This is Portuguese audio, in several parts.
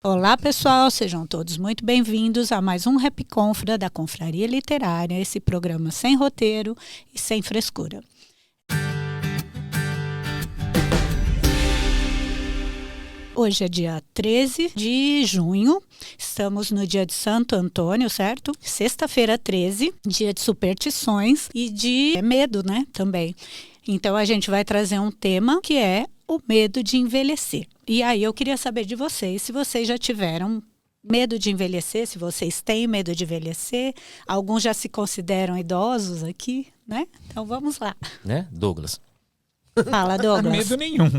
Olá pessoal, sejam todos muito bem-vindos a mais um Rap Confra da Confraria Literária, esse programa sem roteiro e sem frescura. Hoje é dia 13 de junho, estamos no dia de Santo Antônio, certo? Sexta-feira 13, dia de superstições e de medo, né, também. Então a gente vai trazer um tema que é o medo de envelhecer. E aí eu queria saber de vocês, se vocês já tiveram medo de envelhecer, se vocês têm medo de envelhecer. Alguns já se consideram idosos aqui, né? Então vamos lá. Né, Douglas? Fala, Douglas. Medo nenhum.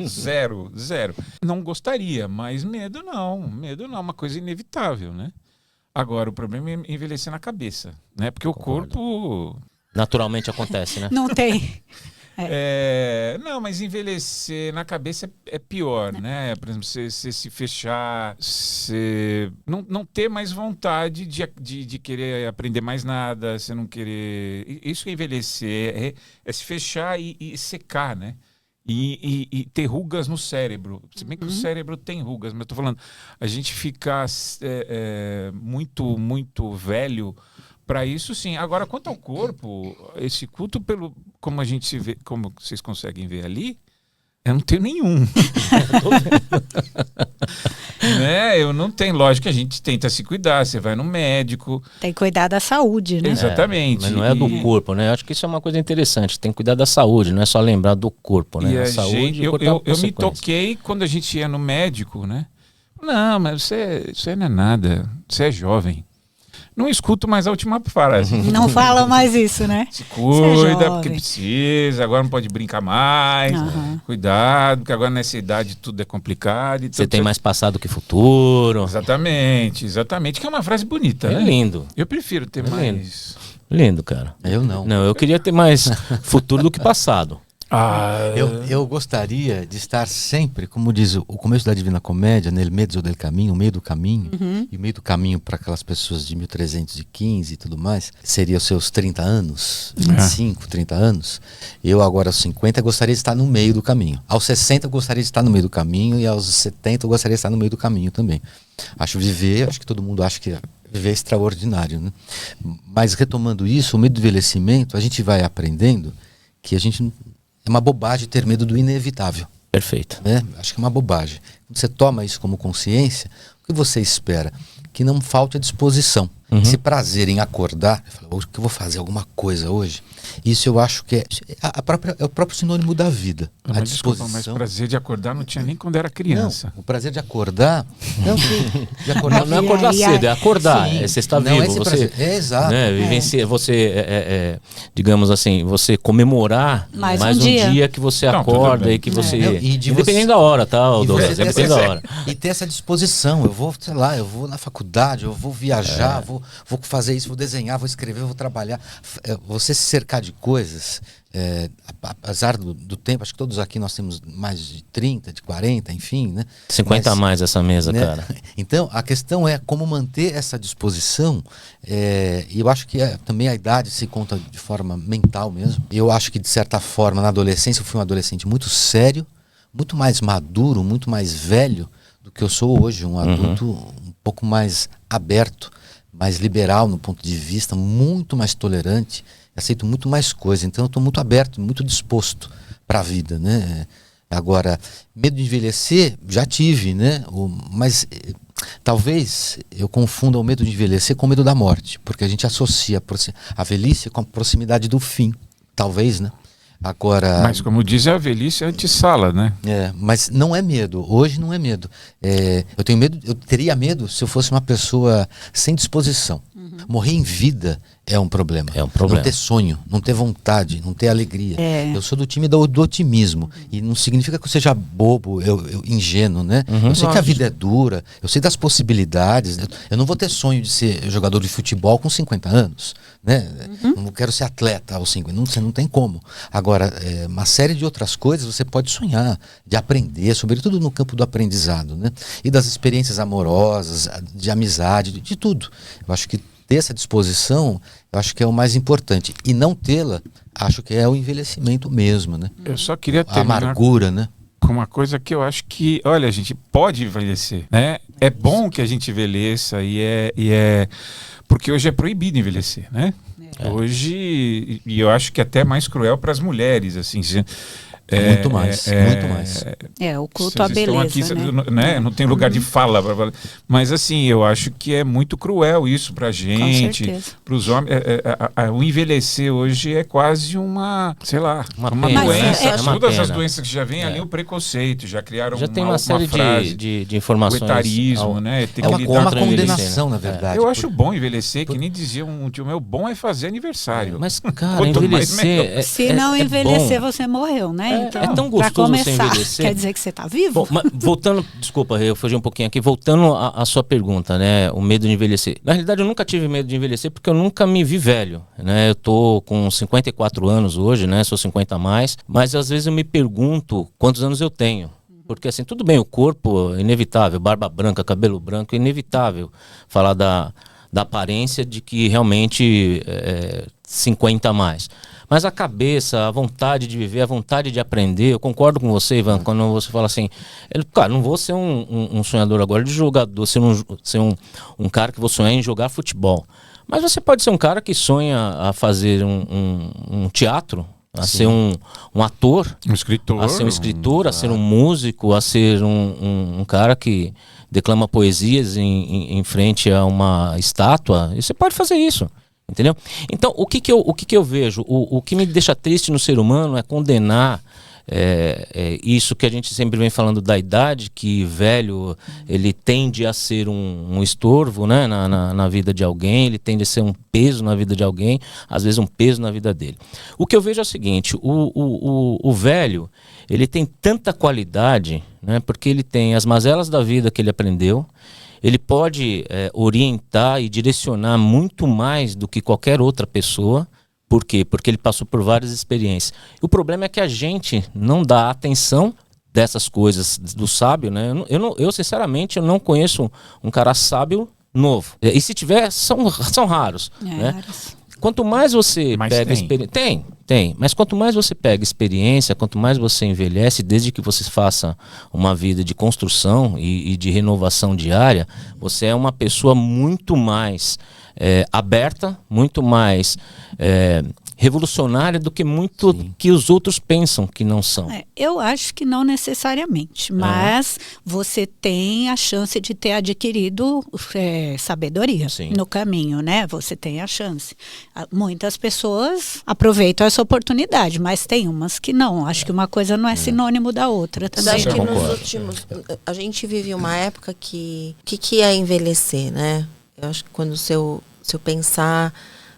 Zero. Não gostaria, mas medo não. Medo não, é uma coisa inevitável, né? Agora, o problema é envelhecer na cabeça, né? Porque o corpo... Naturalmente acontece, né? Não tem... Não, mas envelhecer na cabeça é pior, né? Por exemplo, você se fechar, você não ter mais vontade de querer aprender mais nada, você não querer... Isso é envelhecer, é se fechar e secar, né? E ter rugas no cérebro. Se bem que o cérebro tem rugas, mas eu tô falando, a gente ficar muito velho... Para isso, sim. Agora, quanto ao corpo, esse culto, como a gente se vê, como vocês conseguem ver ali, eu não tenho nenhum. Né? Eu não tenho. Lógico que a gente tenta se cuidar, você vai no médico. Tem que cuidar da saúde, né? Exatamente. Mas não é do corpo, né? Eu acho que isso é uma coisa interessante. Tem que cuidar da saúde, não é só lembrar do corpo, né? E a saúde, eu me toquei quando a gente ia no médico, né? Não, mas você não é nada, você é jovem. Não escuto mais a última frase. Não fala mais isso, né? Se cuida, porque precisa, agora não pode brincar mais. Cuidado, porque agora nessa idade tudo é complicado. Você tem mais passado que futuro. Exatamente, que é uma frase bonita, É né? lindo. Eu prefiro ter mais... Lindo, cara. Eu não. Não, eu queria ter mais futuro do que passado. Eu gostaria de estar sempre, como diz o começo da Divina Comédia, nel mezzo del caminho, o meio do caminho, e o meio do caminho para aquelas pessoas de 1315 e tudo mais, seria os seus 30 anos, 25, 30 anos. Eu agora aos 50 gostaria de estar no meio do caminho. Aos 60 eu gostaria de estar no meio do caminho e aos 70 eu gostaria de estar no meio do caminho também. Acho que todo mundo acha que viver é extraordinário, né? Mas retomando isso, o medo do envelhecimento, a gente vai aprendendo que é uma bobagem ter medo do inevitável. Perfeito. Né? Acho que é uma bobagem. Quando você toma isso como consciência, o que você espera? Que não falte a disposição. Esse prazer em acordar, hoje que eu vou fazer alguma coisa hoje, isso eu acho que é o próprio sinônimo da vida. A disposição. Mas prazer de acordar não tinha nem quando era criança. Não, o prazer de acordar... Não é acordar cedo, é acordar. Sim. Você está não vivo. Você, exato. Né, digamos assim, você comemorar mais um dia que você acorda e que você... Independente da hora, tá, Douglas? Depende da hora. E ter essa disposição. Eu vou na faculdade, eu vou viajar, vou fazer isso, vou desenhar, vou escrever, vou trabalhar. Você se cercar de coisas, apesar do tempo, acho que todos aqui nós temos mais de 30, de 40, enfim, né? 50 a mais essa mesa, né, cara. Então, a questão é como manter essa disposição, e eu acho que também a idade se conta de forma mental mesmo. Eu acho que, de certa forma, na adolescência, eu fui um adolescente muito sério, muito mais maduro, muito mais velho do que eu sou hoje, um adulto um pouco mais aberto, mais liberal no ponto de vista, muito mais tolerante, aceito muito mais coisas. Então eu estou muito aberto, muito disposto para a vida, né? Agora, medo de envelhecer, já tive, né? Mas talvez eu confunda o medo de envelhecer com o medo da morte, porque a gente associa a velhice com a proximidade do fim, talvez, né? Agora, mas como diz, a velhice é antessala, né? Mas não é medo. Hoje não é medo. Eu tenho medo. Eu teria medo se eu fosse uma pessoa sem disposição. Morrer em vida é um problema. É um problema. Não ter sonho, não ter vontade, não ter alegria. Eu sou do time do otimismo. E não significa que eu seja bobo, eu ingênuo, né? Eu sei que a vida é dura, eu sei das possibilidades. Eu não vou ter sonho de ser jogador de futebol com 50 anos. Né? Não quero ser atleta aos 50, você não tem como. Agora, uma série de outras coisas você pode sonhar, de aprender, sobretudo no campo do aprendizado, né? E das experiências amorosas, de amizade, de tudo. Eu acho que ter essa disposição, eu acho que é o mais importante. E não tê-la, acho que é o envelhecimento mesmo, né? Eu só queria a amargura, né? uma coisa que eu acho que, olha, a gente pode envelhecer, né? É bom que a gente envelheça porque hoje é proibido envelhecer, né? Hoje, e eu acho que até mais cruel para as mulheres, assim. Muito mais. O culto à beleza, aqui, né? Não tem lugar de fala. Mas assim, eu acho que é muito cruel isso pra gente, pros homens. O envelhecer hoje é quase uma, sei lá, uma doença. Todas as doenças que já vem ali, o preconceito, já criaram já tem uma série frase, de informações. O etarismo, né? Tem uma condenação, na verdade. Eu acho bom envelhecer, que nem dizia um tio meu, bom é fazer aniversário. Mas, cara, envelhecer... Se não envelhecer, você morreu, né? Então, é tão gostoso você envelhecer. Quer dizer que você está vivo? Bom, voltando, desculpa, eu fugi um pouquinho aqui. Voltando à sua pergunta, né? O medo de envelhecer. Na realidade, eu nunca tive medo de envelhecer porque eu nunca me vi velho, né? Eu tô com 54 anos hoje, né? Sou 50 a mais. Mas às vezes eu me pergunto quantos anos eu tenho. Porque assim, tudo bem, o corpo é inevitável. Barba branca, cabelo branco, é inevitável falar da aparência de que realmente 50 a mais. Mas a cabeça, a vontade de viver, a vontade de aprender, eu concordo com você, Ivan, quando você fala assim, cara, não vou ser um sonhador agora de jogador, ser um cara que vou sonhar em jogar futebol. Mas você pode ser um cara que sonha a fazer um teatro, a ser um ator, a ser um escritor, a ser um músico, a ser um cara que declama poesias em frente a uma estátua. E você pode fazer isso. Entendeu? Então, o que eu vejo? O que me deixa triste no ser humano é condenar isso que a gente sempre vem falando da idade, que velho, ele tende a ser um estorvo, né, na vida de alguém, ele tende a ser um peso na vida de alguém, às vezes um peso na vida dele. O que eu vejo é o seguinte, o velho, ele tem tanta qualidade, né, porque ele tem as mazelas da vida que ele aprendeu. Ele pode orientar e direcionar muito mais do que qualquer outra pessoa. Por quê? Porque ele passou por várias experiências. O problema é que a gente não dá atenção dessas coisas do sábio, né? Eu sinceramente, eu não conheço um cara sábio novo. E se tiver, são raros. Né? Quanto mais você pega experiência... Tem. Mas quanto mais você pega experiência, quanto mais você envelhece, desde que você faça uma vida de construção e de renovação diária, você é uma pessoa muito mais aberta, muito mais revolucionária do que que os outros pensam que não são. Eu acho que não necessariamente, mas você tem a chance de ter adquirido sabedoria no caminho, né? Você tem a chance. Muitas pessoas aproveitam essa oportunidade, mas tem umas que não. Acho que uma coisa não é sinônimo da outra também. Acho que nos últimos... A gente vive uma época que é envelhecer, né? Eu acho que quando se eu pensar...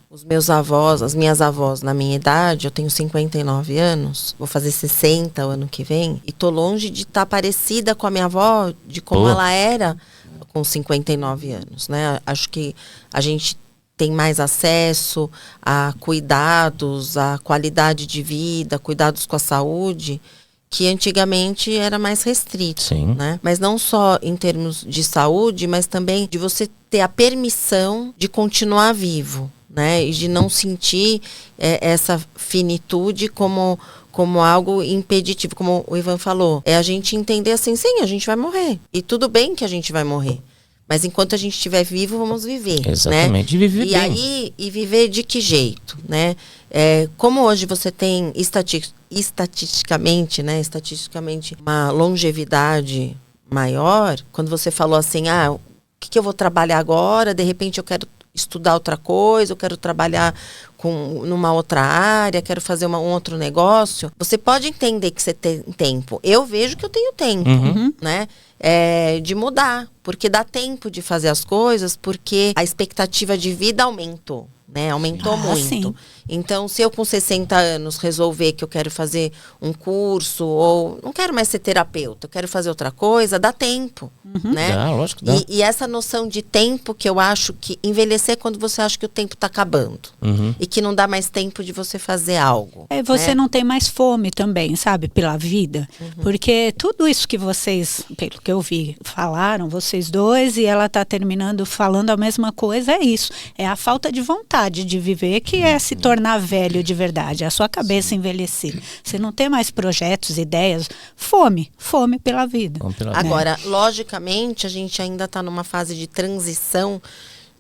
Os meus avós, as minhas avós, na minha idade, eu tenho 59 anos, vou fazer 60 o ano que vem, e tô longe de estar parecida com a minha avó, de como ela era com 59 anos, né? Acho que a gente tem mais acesso a cuidados, a qualidade de vida, cuidados com a saúde, que antigamente era mais restrito, né? Mas não só em termos de saúde, mas também de você ter a permissão de continuar vivo. Né? E de não sentir essa finitude como algo impeditivo, como o Ivan falou. É a gente entender assim, sim, a gente vai morrer. E tudo bem que a gente vai morrer. Mas enquanto a gente estiver vivo, vamos viver. Exatamente, né? Viver bem. Aí, e viver de que jeito? Né? Como hoje você tem estatisticamente uma longevidade maior, quando você falou assim, o que eu vou trabalhar agora? De repente eu quero estudar outra coisa, eu quero trabalhar numa outra área, quero fazer um outro negócio. Você pode entender que você tem tempo. Eu vejo que eu tenho tempo, né? De mudar, porque dá tempo de fazer as coisas, porque a expectativa de vida aumentou, né? Aumentou muito. Sim. Então, se eu com 60 anos resolver que eu quero fazer um curso, ou não quero mais ser terapeuta, eu quero fazer outra coisa, dá tempo, né? Dá, lógico que dá. E essa noção de tempo, que eu acho que envelhecer é quando você acha que o tempo está acabando. E que não dá mais tempo de você fazer algo. Você não tem mais fome também, sabe? Pela vida. Porque tudo isso que vocês, pelo que eu vi, falaram, vocês dois, e ela está terminando falando a mesma coisa, é isso. É a falta de vontade. vontade de viver, que é se tornar velho de verdade, a sua cabeça envelhecer. Você não tem mais projetos, ideias, fome pela vida. Agora, logicamente, a gente ainda está numa fase de transição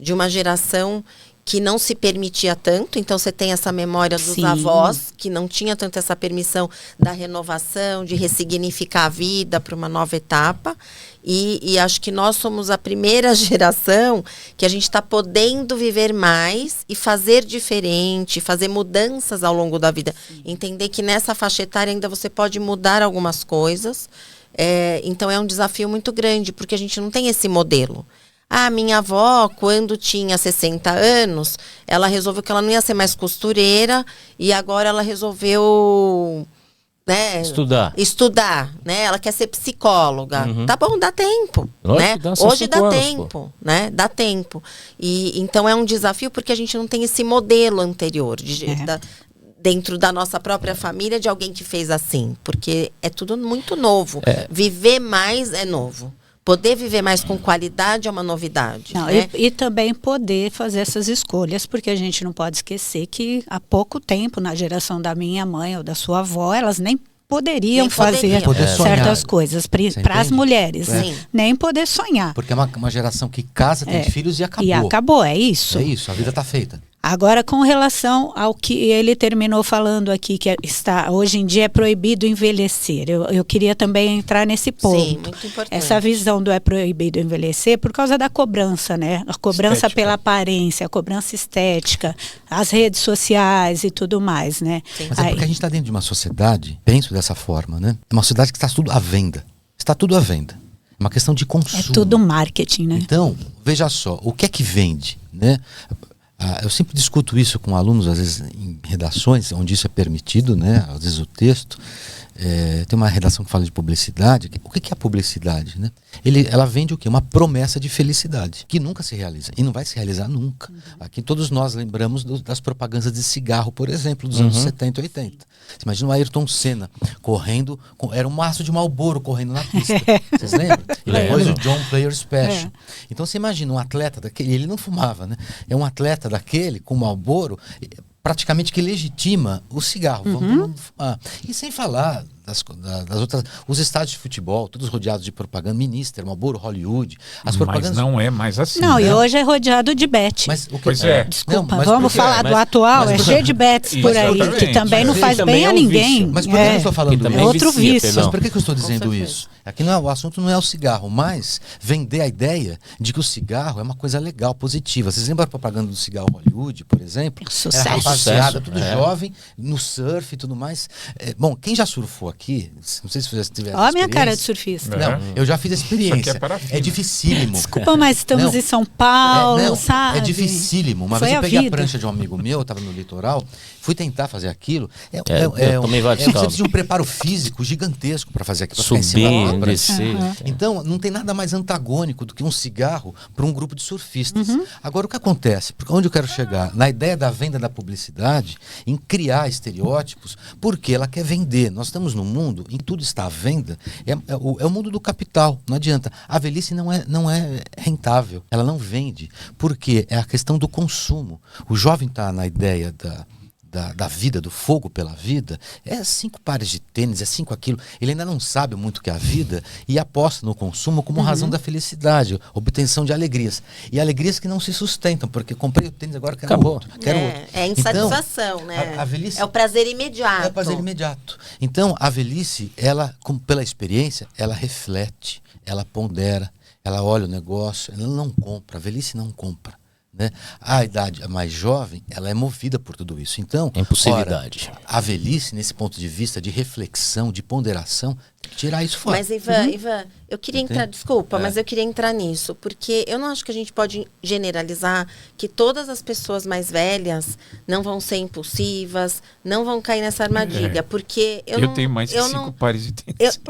de uma geração que não se permitia tanto, então você tem essa memória dos avós, que não tinha tanto essa permissão da renovação, de ressignificar a vida para uma nova etapa, e acho que nós somos a primeira geração que a gente está podendo viver mais e fazer diferente, fazer mudanças ao longo da vida. Entender que nessa faixa etária ainda você pode mudar algumas coisas, então é um desafio muito grande, porque a gente não tem esse modelo. A minha avó, quando tinha 60 anos, ela resolveu que ela não ia ser mais costureira e agora ela resolveu, né, estudar, né? Ela quer ser psicóloga. Tá bom, dá tempo, né? Hoje dá tempo, né? Dá tempo. E então é um desafio porque a gente não tem esse modelo anterior dentro da nossa própria família de alguém que fez assim, porque é tudo muito novo. Viver mais é novo. Poder viver mais com qualidade é uma novidade. Não, né? e também poder fazer essas escolhas, porque a gente não pode esquecer que há pouco tempo, na geração da minha mãe ou da sua avó, elas nem poderiam fazer certas coisas para as mulheres. Nem poder sonhar. Porque é uma geração que casa, tem filhos e acabou. E acabou, é isso. É isso, a vida está feita. Agora, com relação ao que ele terminou falando aqui, que hoje em dia é proibido envelhecer, eu queria também entrar nesse ponto. Sim, muito importante. Essa visão do é proibido envelhecer por causa da cobrança, né? A cobrança pela aparência, a cobrança estética, as redes sociais e tudo mais, né? Mas é porque a gente está dentro de uma sociedade, penso dessa forma, né? É uma sociedade que está tudo à venda. Está tudo à venda. É uma questão de consumo. É tudo marketing, né? Então, veja só, o que é que vende, né? Eu sempre discuto isso com alunos, às vezes em redações, onde isso é permitido, né? Às vezes o texto. Tem uma redação que fala de publicidade. O que é a publicidade, né? Ela vende o quê? Uma promessa de felicidade, que nunca se realiza. E não vai se realizar nunca. Aqui todos nós lembramos das propagandas de cigarro, por exemplo, dos anos 70 e 80. Você imagina o Ayrton Senna correndo, era um maço de Marlboro correndo na pista. Vocês lembram? E depois o John Player Special. Então você imagina um atleta daquele, ele não fumava, né? É um atleta daquele com Marlboro, praticamente que legitima o cigarro. Vamos fumar. E sem falar das outras, os estádios de futebol, todos rodeados de propaganda, Minister, Marlboro, Hollywood, as propagandas. Mas não é mais assim. Não, né? E hoje é rodeado de bet. Mas o que Desculpa, vamos falar do atual, é cheio de bets por aí, que também não faz bem a ninguém. Mas por que eu estou falando é outro vício. Mas por que eu estou dizendo isso? Aqui o assunto não é o cigarro, mas vender a ideia de que o cigarro é uma coisa legal, positiva. Vocês lembram a propaganda do cigarro Hollywood, por exemplo? Sucesso. Era rapaziada, tudo jovem, no surf e tudo mais. Bom, quem já surfou aqui, não sei se você tiver Olha a minha cara de surfista. Não, eu já fiz a experiência. É dificílimo. Desculpa, mas estamos em São Paulo, sabe? É dificílimo. Uma vez eu peguei a prancha de um amigo meu, estava no litoral, fui tentar fazer aquilo. Eu tomei vários você precisa de um preparo físico gigantesco para fazer aquilo. Subir, descer. Então, não tem nada mais antagônico do que um cigarro para um grupo de surfistas. Agora, o que acontece? Onde eu quero chegar? Na ideia da venda da publicidade, em criar estereótipos, porque ela quer vender. Nós estamos num mundo em tudo está à venda, é o mundo do capital, não adianta. A velhice não é rentável, ela não vende, porque é a questão do consumo. O jovem está na ideia da vida, do fogo pela vida, é 5 pares de tênis, é 5 aquilo. Ele ainda não sabe muito o que é a vida e aposta no consumo como razão da felicidade, obtenção de alegrias. E alegrias que não se sustentam, porque comprei o tênis, agora quero outro. É a insatisfação, então, né? A velhice, é o prazer imediato. É o prazer imediato. Então, a velhice, ela, pela experiência, ela reflete, ela pondera, ela olha o negócio, ela não compra, a velhice não compra. Né? A idade mais jovem, ela é movida por tudo isso. Então, impulsividade. A velhice, nesse ponto de vista de reflexão, de ponderação, tem que tirar isso fora. Mas, Ivan, eu queria entrar, desculpa, mas eu queria entrar nisso, porque eu não acho que a gente pode generalizar que todas as pessoas mais velhas não vão ser impulsivas, não vão cair nessa armadilha, porque eu tenho mais de 5 pares de tênis.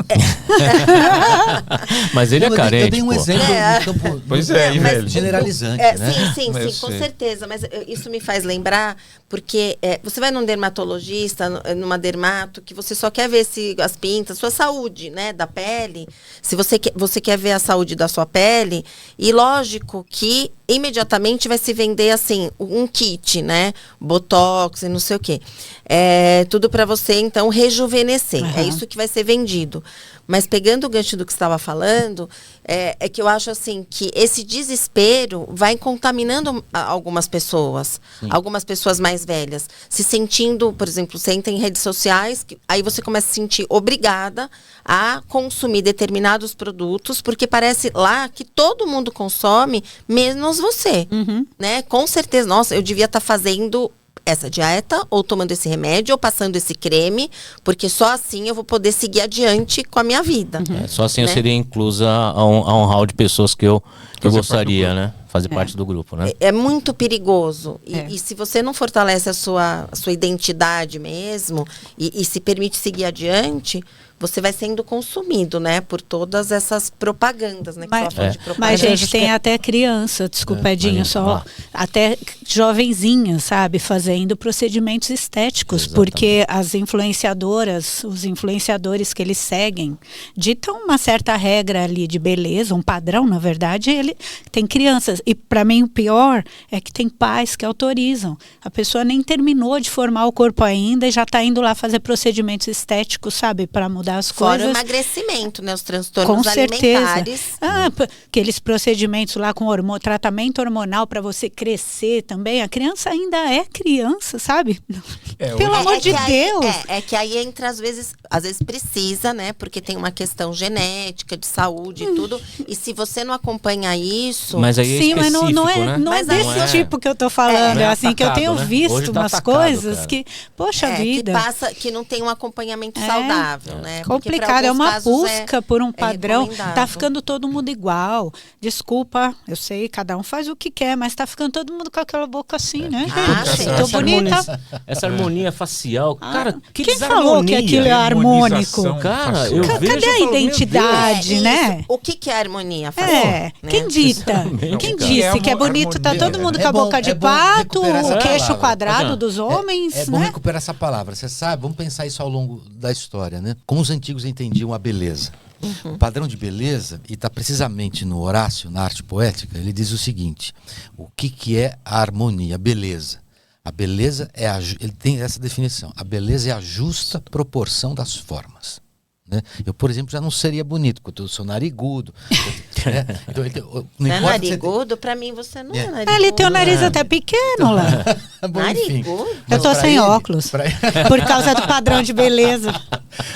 Mas ele é carente. Eu dei um exemplo no campo, pois velho. Generalizante, né? Sim, com certeza, mas isso me faz lembrar, porque você vai num dermatologista, numa dermato, que você só quer ver as pintas, sua saúde, né, da pele, se você quer ver a saúde da sua pele, e lógico que imediatamente vai se vender assim, um kit, né? Botox e não sei o quê. Tudo para você, então, rejuvenescer. É isso que vai ser vendido. Mas pegando o gancho do que você estava falando, é que eu acho assim que esse desespero vai contaminando algumas pessoas. Sim. Algumas pessoas mais velhas. Se sentindo, por exemplo, você entra em redes sociais, aí você começa a se sentir obrigada a consumir determinados produtos, porque parece lá que todo mundo consome, menos você. Né? Com certeza, nossa, eu devia estar fazendo essa dieta, ou tomando esse remédio, ou passando esse creme, porque só assim eu vou poder seguir adiante com a minha vida. Só assim eu seria inclusa a um hall de pessoas que eu gostaria, né? Fazer parte do grupo, né? É muito perigoso. E se você não fortalece a sua identidade mesmo, e se permite seguir adiante, você vai sendo consumido, né? Por todas essas propagandas, né? Mas a gente tem até criança, desculpa, Edinho, até jovenzinhas, sabe? Fazendo procedimentos estéticos. Exatamente. Porque as influenciadoras, os influenciadores que eles seguem, ditam uma certa regra ali de beleza, um padrão, na verdade, ele tem crianças. E para mim o pior é que tem pais que autorizam. A pessoa nem terminou de formar o corpo ainda e já está indo lá fazer procedimentos estéticos, sabe? Para mudar as Fora coisas. o emagrecimento, né? Os transtornos alimentares. Aqueles procedimentos lá com tratamento hormonal para você crescer também. A criança ainda é criança, sabe? Pelo amor de Deus. É que aí entra, às vezes precisa, né? Porque tem uma questão genética, de saúde e tudo. E se você não acompanha isso... Mas aí sim, mas não é, né? não é desse tipo que eu tô falando. É assim, que eu tenho visto umas coisas cara. Que, poxa vida. Que não tem um acompanhamento saudável, né? Complicado, é uma busca por um padrão. Tá ficando todo mundo igual. Desculpa, eu sei, cada um faz o que quer, mas tá ficando todo mundo com aquela boca assim, né, gente? Tô bonita. Essa harmonia facial, cara, que quem falou que aquilo é harmônico? Cara, eu vejo, cadê a identidade, né? O que é harmonia facial? Né? Quem dita? Quem disse que é bonito? Tá todo mundo com a boca de pato, o queixo quadrado dos homens, É bom recuperar essa palavra, você sabe? Vamos pensar isso ao longo da história, né? Como os antigos entendiam a beleza. O padrão de beleza, e está precisamente no Horácio, na arte poética, ele diz o seguinte: o que é a harmonia, a beleza? A beleza ele tem essa definição: a beleza é a justa proporção das formas. Né? Eu, por exemplo, já não seria bonito, porque eu sou narigudo. Não é narigudo? Pra mim você não é narigudo. Ele tem o nariz até pequeno lá. Bom, enfim, eu tô sem óculos. Por causa do padrão de beleza.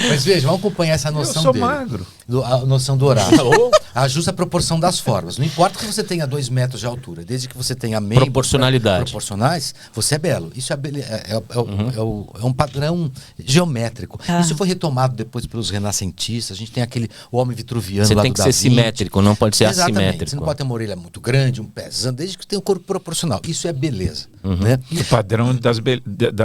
Mas veja, vamos acompanhar essa noção dele. Eu sou magro. A noção do Horácio. A justa proporção das formas. Não importa que você tenha 2 metros de altura, desde que você tenha membros proporcionais, você é belo. Isso é um padrão geométrico. Isso foi retomado depois pelos renascentistas. A gente tem o homem vitruviano você lá do tem que ser simétrico, não pode ser assimétrico. Você não pode ter uma orelha muito grande, um pezão, desde que tenha um corpo proporcional. Isso é beleza. Né? O padrão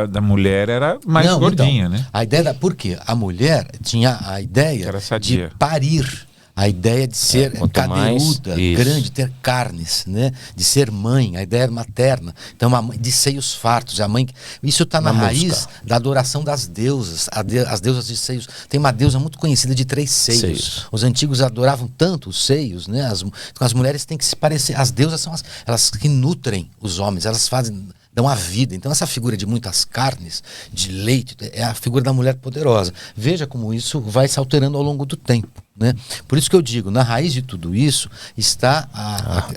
da mulher era mais gordinha, então, né? A ideia por quê? A mulher tinha a ideia de parir. A ideia de ser cadeiruda, grande, ter carnes, né? De ser mãe, a ideia materna. Então, de seios fartos. A mãe, isso está na raiz da adoração das deusas. As deusas de seios. Tem uma deusa muito conhecida de 3 seios. Os antigos adoravam tanto os seios, né? As mulheres têm que se parecer. As deusas são elas que nutrem os homens, elas dão a vida. Então essa figura de muitas carnes, de leite, é a figura da mulher poderosa. Veja como isso vai se alterando ao longo do tempo. Né? Por isso que eu digo, na raiz de tudo isso está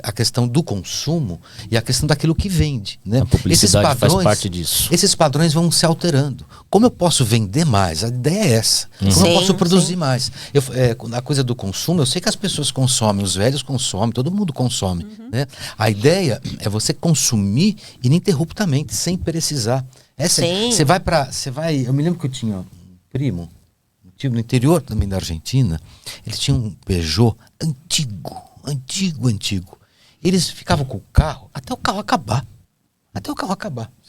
a questão do consumo e a questão daquilo que vende. Né? A publicidade faz parte disso. Esses padrões vão se alterando. Como eu posso vender mais? A ideia é essa. Como eu posso produzir mais? A coisa do consumo, eu sei que as pessoas consomem, os velhos consomem, todo mundo consome. Né? A ideia é você consumir ininterruptamente, sem precisar. Eu me lembro que eu tinha um primo no interior também da Argentina. Ele tinha um Peugeot antigo. Eles ficavam com o carro até o carro acabar.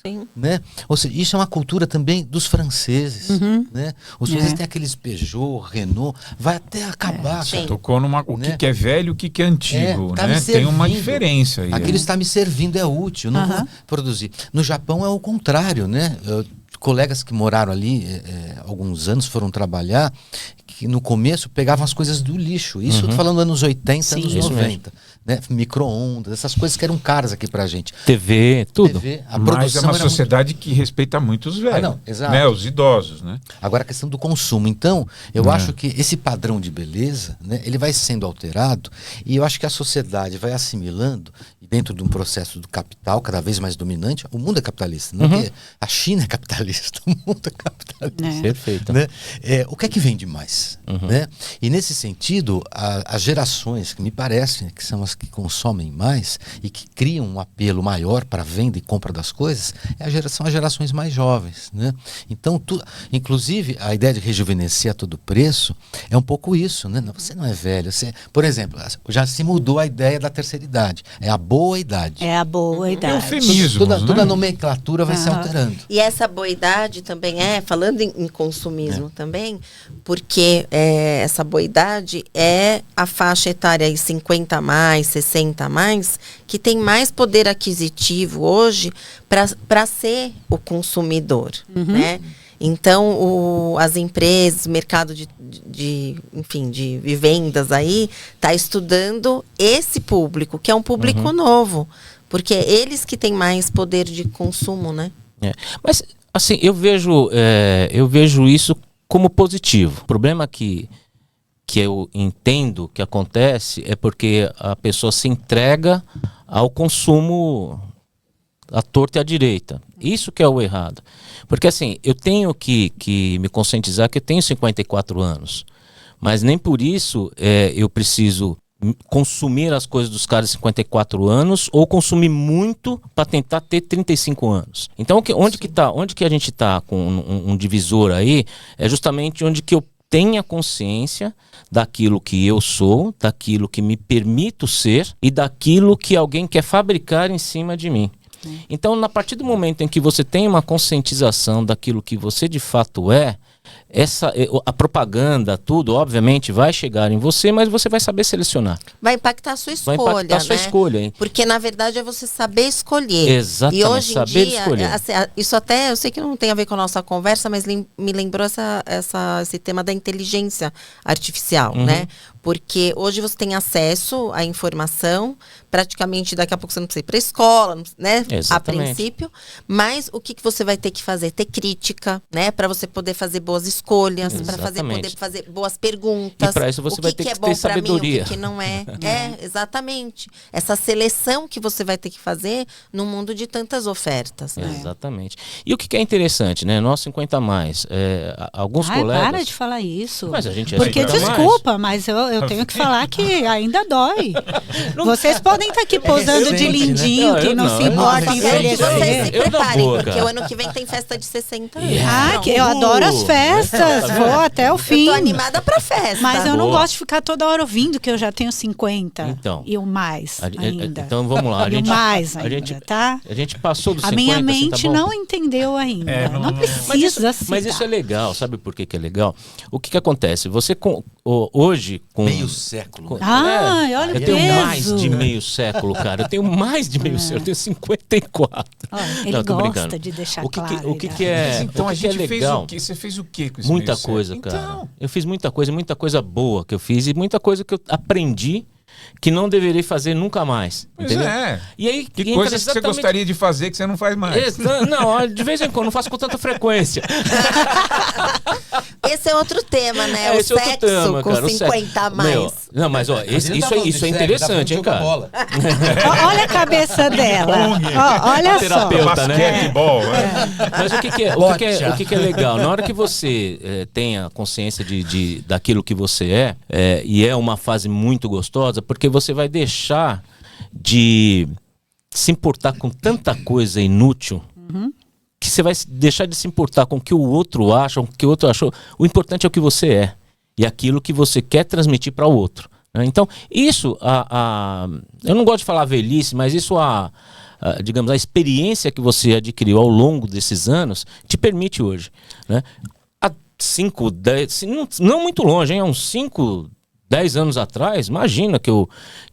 Sim. Né? Ou seja, isso é uma cultura também dos franceses. Né? Os franceses têm aqueles Peugeot, Renault, vai até acabar. Você tocou o que é velho, o que é antigo. Né? Tem uma diferença aí. Aquilo está me servindo, é útil, não vou produzir. No Japão é o contrário, né? Colegas que moraram ali alguns anos foram trabalhar, que no começo pegavam as coisas do lixo. Isso eu tô falando anos 80, anos 90. né? Micro-ondas, essas coisas que eram caras aqui pra gente. TV, tudo. TV, a Mas produção é uma era sociedade que respeita muito os velhos. não, exato. Né? Os idosos, né? Agora a questão do consumo. Então, eu acho que esse padrão de beleza, né, ele vai sendo alterado e eu acho que a sociedade vai assimilando, e dentro de um processo do capital cada vez mais dominante, o mundo é capitalista, não é que a China é capitalista, o mundo é capitalista. Perfeito. Né? O que é que vende mais? Né? E nesse sentido, as gerações que me parecem que são as que consomem mais e que criam um apelo maior para a venda e compra das coisas, são as gerações mais jovens. Né? Então, inclusive, a ideia de rejuvenescer a todo preço é um pouco isso. Né? Você não é velho. Por exemplo, já se mudou a ideia da terceira idade. É a boa idade. É a boa idade. Eufemismos, Toda a né? nomenclatura vai se alterando. E essa boa idade também falando em consumismo também, porque essa boa idade é a faixa etária aí 50 a mais, 60 a mais, que tem mais poder aquisitivo hoje para ser o consumidor, né? Então, as empresas, o mercado enfim, de vendas aí, está estudando esse público, que é um público novo, porque é eles que têm mais poder de consumo, né? Mas, assim, eu vejo isso como positivo. O problema que eu entendo que acontece é porque a pessoa se entrega ao consumo à torta e à direita. Isso que é o errado. Porque assim, eu tenho que me conscientizar que eu tenho 54 anos. Mas nem por isso eu preciso consumir as coisas dos caras de 54 anos ou consumir muito para tentar ter 35 anos. Então, onde que a gente está com um divisor aí é justamente onde que eu tenha consciência daquilo que eu sou, daquilo que me permito ser e daquilo que alguém quer fabricar em cima de mim. Então, a partir do momento em que você tem uma conscientização daquilo que você de fato é, a propaganda, tudo, obviamente, vai chegar em você, mas você vai saber selecionar. Vai impactar a sua escolha, vai impactar a sua né? escolha, hein? Porque, na verdade, é você saber escolher. Exatamente, e hoje em saber dia, escolher. assim, isso até, eu sei que não tem a ver com a nossa conversa, mas me lembrou esse tema da inteligência artificial, né? Porque hoje você tem acesso à informação, praticamente daqui a pouco você não precisa ir para a escola, né? Exatamente. A princípio. Mas o que você vai ter que fazer? Ter crítica, né? Para você poder fazer boas escolhas, para poder fazer boas perguntas. E para isso você vai ter que ter sabedoria. Mim, o que não é. Exatamente. Essa seleção que você vai ter que fazer num mundo de tantas ofertas. Né? Exatamente. E o que é interessante, né? Nós 50 a mais, alguns colegas... Para de falar isso. Mas a gente Porque, 50 a mais. desculpa, mas eu tenho que falar que ainda dói. Vocês podem estar aqui posando de lindinho, né? que não se importa em Vocês se envelhecer. preparem, boa, porque cara. o ano que vem tem festa de 60 anos. Que eu adoro as festas, vou até o fim. Eu tô animada pra festa. Mas eu não Boa. gosto de ficar toda hora ouvindo que eu já tenho 50. Então. E o mais ainda. Então vamos lá. E o mais ainda, tá? A gente passou dos A 50, minha assim, mente tá bom? não entendeu ainda. Não precisa citar. Mas isso é legal, sabe por que é legal? O que acontece? Você hoje com Meio século. Né? Olha o eu tenho peso. mais de meio século, cara. Eu tenho mais de meio século. Eu tenho 54. Ele Não, tô gosta brincando. de deixar O que claro. que é? Mas então o a que é gente fez legal? o quê? Você fez o quê com esse Muita meio coisa, século? cara. Então, Eu fiz muita coisa boa que eu fiz e muita coisa que eu aprendi que não deveria fazer nunca mais. pois Entendeu? é. E aí, Que entra coisas que você exatamente- gostaria de fazer que você não faz mais? Não, de vez em quando, não faço com tanta frequência. Esse é outro tema, né? O Esse é outro sexo tema, com cara, o 50 a mais. Meu, não, mas ó, isso é interessante, hein, cara? Olha a cabeça dela. Olha só. Terapeuta, né? Basquetebol. Mas o que é legal? Na hora que você tenha consciência daquilo que você e é uma fase muito gostosa, porque você vai deixar de se importar com tanta coisa inútil, que você vai deixar de se importar com o que o outro acha, com o que o outro achou. O importante é o que você é e aquilo que você quer transmitir para o outro. Né? Então, isso, eu não gosto de falar velhice, mas isso, digamos, a experiência que você adquiriu ao longo desses anos te permite hoje. Né? Há 5, 10, não muito longe, hein? Há uns 5, 10 anos atrás, imagina que eu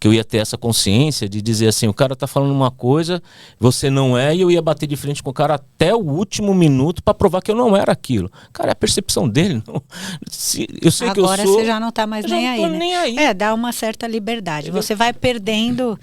ia ter essa consciência de dizer assim, o cara tá falando uma coisa, você não é, e eu ia bater de frente com o cara até o último minuto para provar que eu não era aquilo. Cara, é a percepção dele. Não. Eu sei que eu sou... Agora você já não tá mais nem aí, né? Nem aí. Dá uma certa liberdade. Você vai perdendo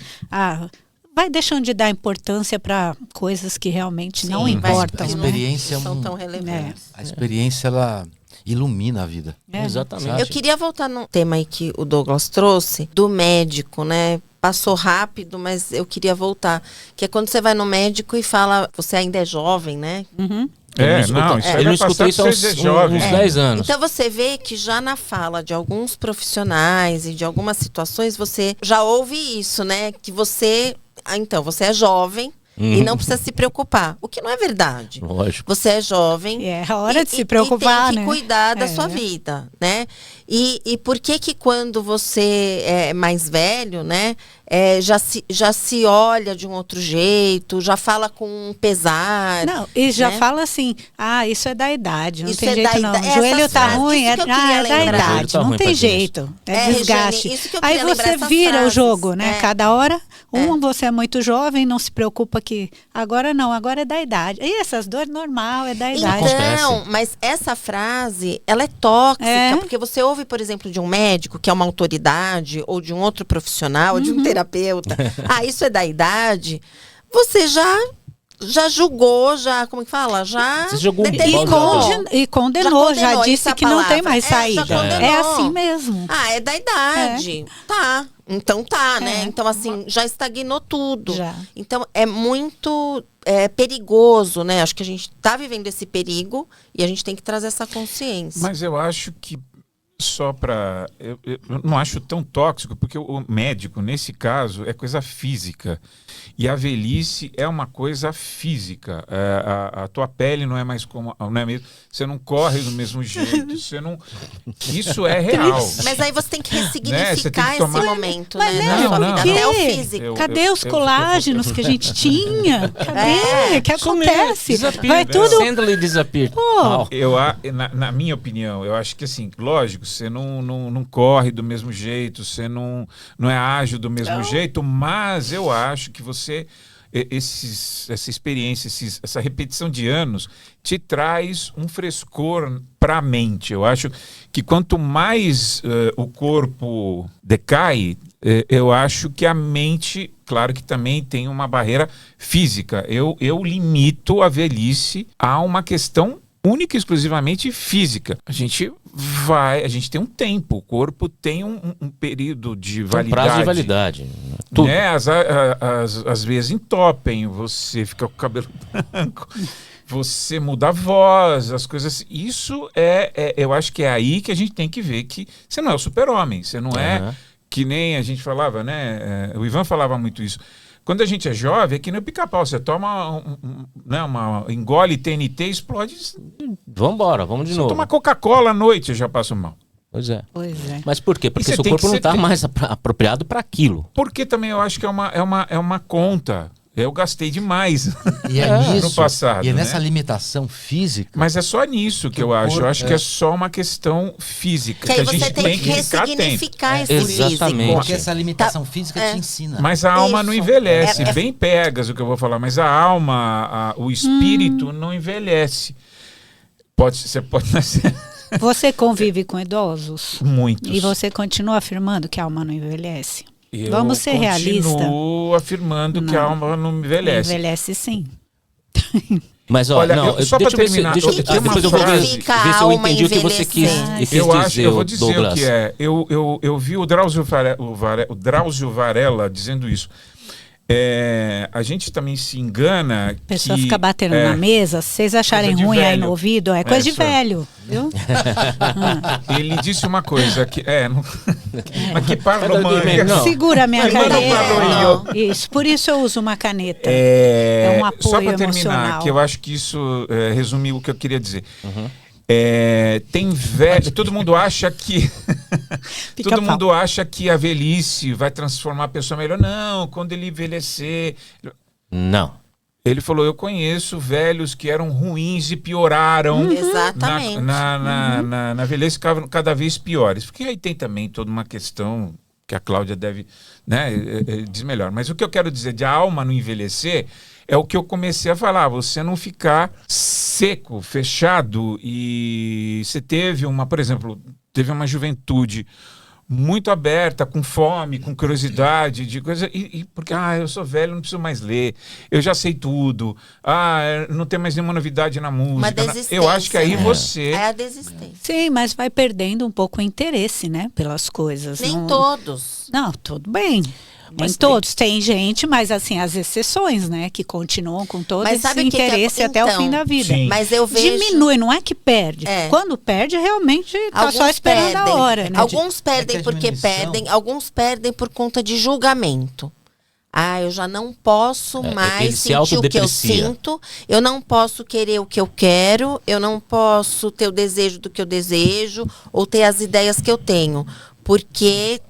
vai deixando de dar importância para coisas que realmente não importam. A experiência não são tão relevantes. A experiência, ela ilumina a vida. Exatamente. Eu queria voltar num tema aí que o Douglas trouxe, do médico, né? Passou rápido, mas eu queria voltar. Que é quando você vai no médico e fala, você ainda é jovem, né? Uhum. Isso aí eu não vai escutei isso há uns 10 anos. Então você vê que já na fala de alguns profissionais e de algumas situações, você já ouve isso, né? Que você... então, você é jovem e não precisa se preocupar. O que não é verdade. Lógico. Você é jovem. É a hora de se preocupar, e tem que cuidar da sua vida, né? E por que quando você é mais velho, né? Já se olha de um outro jeito, já fala com um pesar. Não, e já né? fala assim, isso é da idade, não Isso tem é jeito da não. idade. O joelho tá Essas ruim, frases, isso que eu queria é da lembrar. idade, Tá não ruim pra tem gente. jeito, desgaste. Eugênia, isso que eu Aí queria lembrar, você essas vira o frases. jogo, né? Cada hora, você é muito jovem, não se preocupa que agora não, agora é da idade. E essas dores normal, é da idade. Então, mas essa frase, ela é tóxica, porque você ouve, por exemplo, de um médico, que é uma autoridade, ou de um outro profissional, ou de um terapeuta, isso é da idade, você já julgou, como que fala? Já você jogou e condenou, já disse que não tem mais saída. É assim mesmo. É da idade. Tá. Então né? Então, assim, já estagnou tudo. Já. Então, é muito perigoso, né? Acho que a gente tá vivendo esse perigo e a gente tem que trazer essa consciência. Mas eu acho que eu não acho tão tóxico, porque o médico, nesse caso, é coisa física. E a velhice é uma coisa física. A tua pele não é mais como... Não é mesmo, você não corre do mesmo jeito. Você não... Isso é real. Mas aí você tem que ressignificar né? Você tem que tomar... esse momento, mas né? Na sua vida, até o físico. Cadê os colágenos que a gente tinha? Cadê? O que acontece? Desapia, vai tudo... Sandly desapia. Na minha opinião, eu acho que assim, lógico, você não corre do mesmo jeito, você não é ágil do mesmo jeito, mas eu acho que essa experiência, essa repetição de anos te traz um frescor para a mente. Eu acho que quanto mais o corpo decai, eu acho que a mente, claro que também tem uma barreira física. Eu limito a velhice a uma questão única e exclusivamente física. A gente tem um tempo, o corpo tem um período de validade. Um prazo de validade. Tudo. Né? As veias entopem, você fica com o cabelo branco, você muda a voz, as coisas. Isso eu acho que é aí que a gente tem que ver que você não é o super-homem, você não é que nem a gente falava, né? O Ivan falava muito isso. Quando a gente é jovem, é que nem o pica-pau. Você toma engole TNT, explode. Vambora, vamos de novo. Você toma Coca-Cola à noite, eu já passo mal. Pois é. Pois é. Mas por quê? Porque seu corpo não está mais apropriado para aquilo. Porque também eu acho que é uma conta. Eu gastei demais e nisso, no passado. E é nessa limitação física. Mas é só nisso que eu acho. Eu acho que é só uma questão física. Que aí a você gente tem que ressignificar esse exatamente. físico. Porque essa limitação física te ensina. Mas a alma não Isso. envelhece. Bem pegas o que eu vou falar. Mas a alma, o espírito não envelhece. Você pode nascer... Você convive com idosos? Muitos. E você continua afirmando que a alma não envelhece? Vamos ser realistas. Eu continuo afirmando que a alma não envelhece. Envelhece sim. Mas olha, só para terminar, depois eu vou ver se eu entendi o que você quis dizer, eu vou dizer Douglas. o que é. Eu vi o Drauzio Varela dizendo isso. A gente também se engana. A pessoa fica batendo na mesa, se vocês acharem ruim aí no ouvido, é coisa de velho, viu? Ele disse uma coisa que mas que parla segura a minha caneta. Isso, por isso eu uso uma caneta. Um apoio só para terminar, emocional. que eu acho que isso resumiu o que eu queria dizer. Tem velho. Todo mundo acha que mundo acha que a velhice vai transformar a pessoa melhor. Não, quando ele envelhecer. Não. Ele falou, eu conheço velhos que eram ruins e pioraram. Exatamente. Na velhice ficavam cada vez piores. Porque aí tem também toda uma questão que a Cláudia deve, né, diz melhor. Mas o que eu quero dizer de a alma não envelhecer é o que eu comecei a falar. Você não ficar seco, fechado e você teve por exemplo, teve uma juventude muito aberta, com fome, com curiosidade de coisa, porque eu sou velho, não preciso mais ler, eu já sei tudo, não tem mais nenhuma novidade na música. Uma desistência, eu acho que aí você... É a desistência. Sim, mas vai perdendo um pouco o interesse, né, pelas coisas. Nem todos. Não, tudo bem. Nem todos. Tem gente, mas assim, as exceções, né? Que continuam com todo esse interesse até o fim da vida. Sim. Mas eu vejo... Diminui, não é que perde. Quando perde, realmente tá só esperando a hora, né? Alguns perdem porque perdem, alguns perdem por conta de julgamento. Eu já não posso mais sentir o que eu sinto, eu não posso querer o que eu quero, eu não posso ter o desejo do que eu desejo, ou ter as ideias que eu tenho, porque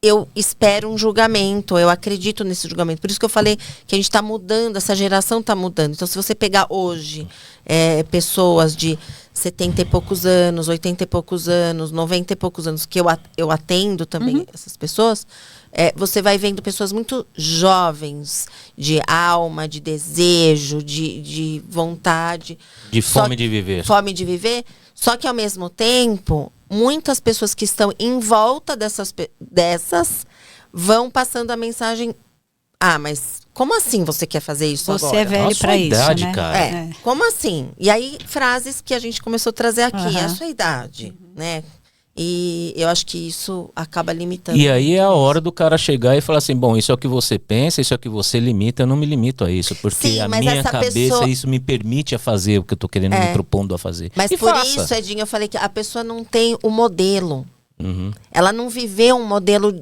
eu espero um julgamento, eu acredito nesse julgamento. Por isso que eu falei que a gente está mudando, essa geração está mudando. Então, se você pegar hoje pessoas de 70 e poucos anos, 80 e poucos anos, 90 e poucos anos, que eu atendo também essas pessoas, você vai vendo pessoas muito jovens, de alma, de desejo, de vontade. De fome de viver. Fome de viver. Só que, ao mesmo tempo, muitas pessoas que estão em volta dessas vão passando a mensagem: mas como assim você quer fazer isso agora? Você é velho pra isso, idade, né? cara. Como assim? E aí, frases que a gente começou a trazer aqui. A sua idade, né? E eu acho que isso acaba limitando. E aí é a hora do cara chegar e falar assim, bom, isso é o que você pensa, isso é o que você limita, eu não me limito a isso, porque Sim, a minha cabeça, pessoa... isso me permite a fazer o que eu tô querendo me propondo a fazer. Mas e por faça. isso, Edinho, eu falei que a pessoa não tem o modelo. Ela não viveu um modelo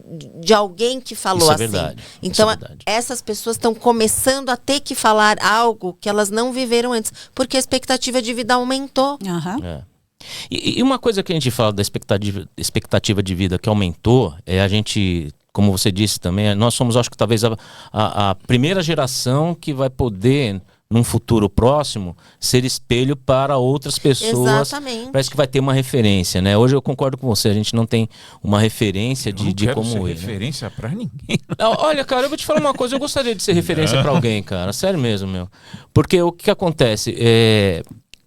de alguém que falou Isso é assim. verdade. Então, Isso é verdade. essas pessoas estão começando a ter que falar algo que elas não viveram antes, porque a expectativa de vida aumentou. E uma coisa que a gente fala da expectativa de vida que aumentou, a gente, como você disse também, nós somos, acho que talvez a primeira geração que vai poder, num futuro próximo, ser espelho para outras pessoas. Exatamente. Parece que vai ter uma referência, né? Hoje eu concordo com você, a gente não tem uma referência de como ser é. referência pra ninguém. Olha, cara, eu vou te falar uma coisa, eu gostaria de ser referência para alguém, cara, sério mesmo, meu. Porque o que acontece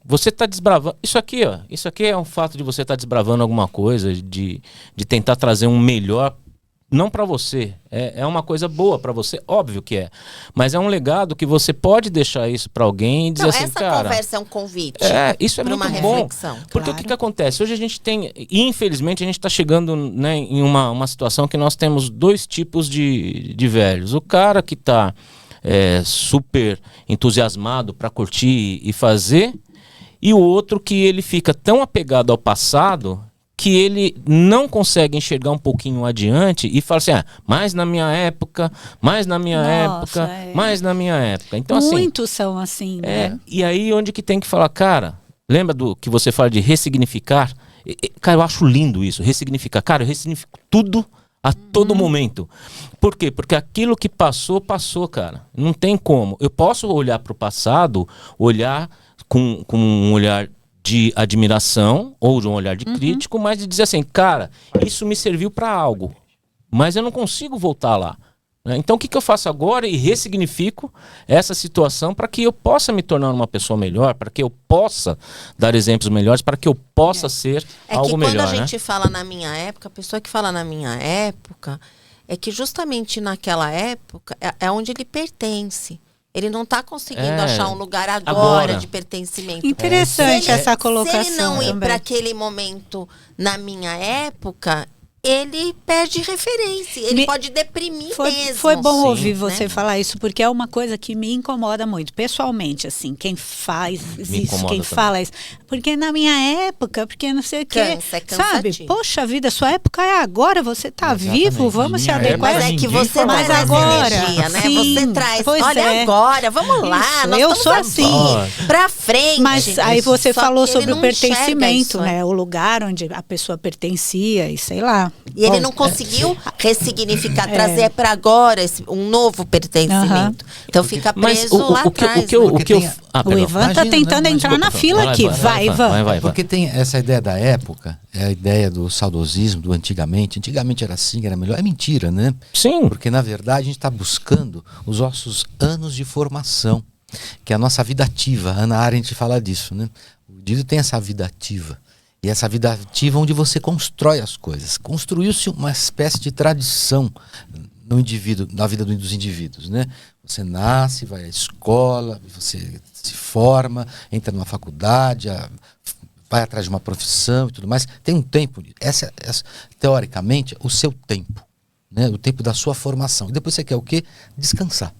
você está desbravando. Isso aqui é um fato de você estar desbravando alguma coisa, de tentar trazer um melhor, não para você. É uma coisa boa para você, óbvio que é. Mas é um legado que você pode deixar isso para alguém e dizer assim, cara. Essa conversa é um convite. Isso é muito uma bom. Reflexão. Porque o que acontece? Hoje a gente tem, infelizmente, a gente está chegando, né, em uma situação que nós temos dois tipos de velhos. O cara que está super entusiasmado para curtir e fazer. E o outro que ele fica tão apegado ao passado que ele não consegue enxergar um pouquinho adiante e fala assim, mais na minha época, mais na minha época, mais na minha época. Então, muitos são assim, né? E aí onde que tem que falar, cara, lembra do que você fala de ressignificar? Cara, eu acho lindo isso, ressignificar. Cara, eu ressignifico tudo a todo momento. Por quê? Porque aquilo que passou, cara. Não tem como. Eu posso olhar para o passado, olhar com um olhar de admiração ou de um olhar de crítico, mas de dizer assim, cara, isso me serviu para algo, mas eu não consigo voltar lá. Então o que eu faço agora? E ressignifico essa situação para que eu possa me tornar uma pessoa melhor, para que eu possa dar exemplos melhores, para que eu possa ser algo melhor. Quando a gente fala na minha época, a pessoa que fala na minha época, é que justamente naquela época é onde ele pertence. Ele não está conseguindo achar um lugar agora de pertencimento. Interessante essa colocação. Se ele não ir para aquele momento na minha época, ele perde referência. Ele pode deprimir mesmo. Foi bom ouvir você falar isso, porque é uma coisa que me incomoda muito, pessoalmente, assim, quem faz isso, quem fala isso. Porque na minha época, porque não sei o quê, sabe? Poxa vida, sua época é agora, você está vivo, vamos se adequar. Mas é que você traz agora, energia, né? Sim, você traz, olha agora, vamos lá, nós eu sou assim, pra frente. Mas aí você falou sobre o pertencimento, né? O lugar onde a pessoa pertencia e sei lá. E ele não conseguiu ressignificar, trazer para agora um novo pertencimento. Então fica preso lá atrás. O Ivan está tentando entrar na fila aqui. Vai, Ivan. Porque tem essa ideia da época, é a ideia do saudosismo, do antigamente. Antigamente era assim, era melhor. É mentira, né? Sim. Porque, na verdade, a gente está buscando os nossos anos de formação, que é a nossa vida ativa. A Hannah Arendt fala disso, né? O indivíduo tem essa vida ativa. E essa vida ativa onde você constrói as coisas. Construiu-se uma espécie de tradição no indivíduo, na vida dos indivíduos, né? Você nasce, vai à escola, você se forma, entra numa faculdade, vai atrás de uma profissão e tudo mais. Tem um tempo, essa teoricamente, o seu tempo, né? O tempo da sua formação. E depois você quer o quê? Descansar.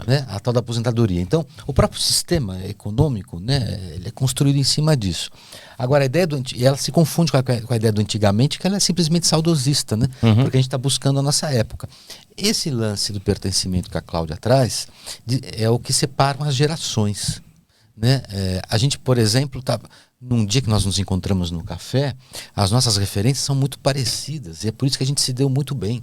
Né? A tal da aposentadoria. Então, o próprio sistema econômico, né, ele é construído em cima disso. Agora, a ideia ela se confunde com a ideia do antigamente, que ela é simplesmente saudosista, né? Porque a gente está buscando a nossa época. Esse lance do pertencimento que a Cláudia traz é o que separa as gerações, né? A gente, por exemplo, num dia que nós nos encontramos no café, as nossas referências são muito parecidas. E é por isso que a gente se deu muito bem.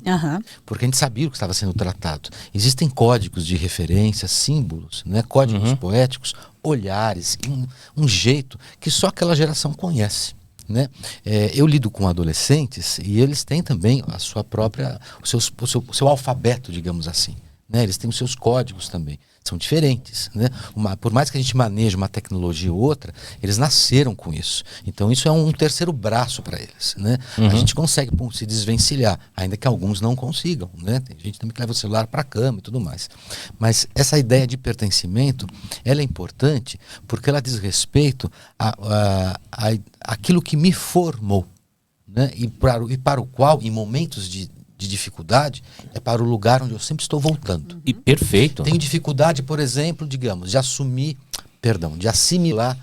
Porque a gente sabia o que estava sendo tratado. Existem códigos de referência, símbolos, né? Códigos poéticos, olhares, um jeito que só aquela geração conhece. Né? Eu lido com adolescentes e eles têm também a sua própria, o seu alfabeto, digamos assim. Né? Eles têm os seus códigos também. São diferentes, né? Por mais que a gente maneje uma tecnologia ou outra, eles nasceram com isso. Então isso é um terceiro braço para eles, né? A gente consegue se desvencilhar, ainda que alguns não consigam, né? Tem gente também que leva o celular para a cama e tudo mais. Mas essa ideia de pertencimento, ela é importante porque ela diz respeito àquilo que me formou, né? E para o qual, em momentos de dificuldade, é para o lugar onde eu sempre estou voltando. E perfeito. Tenho dificuldade, por exemplo, digamos, de assimilar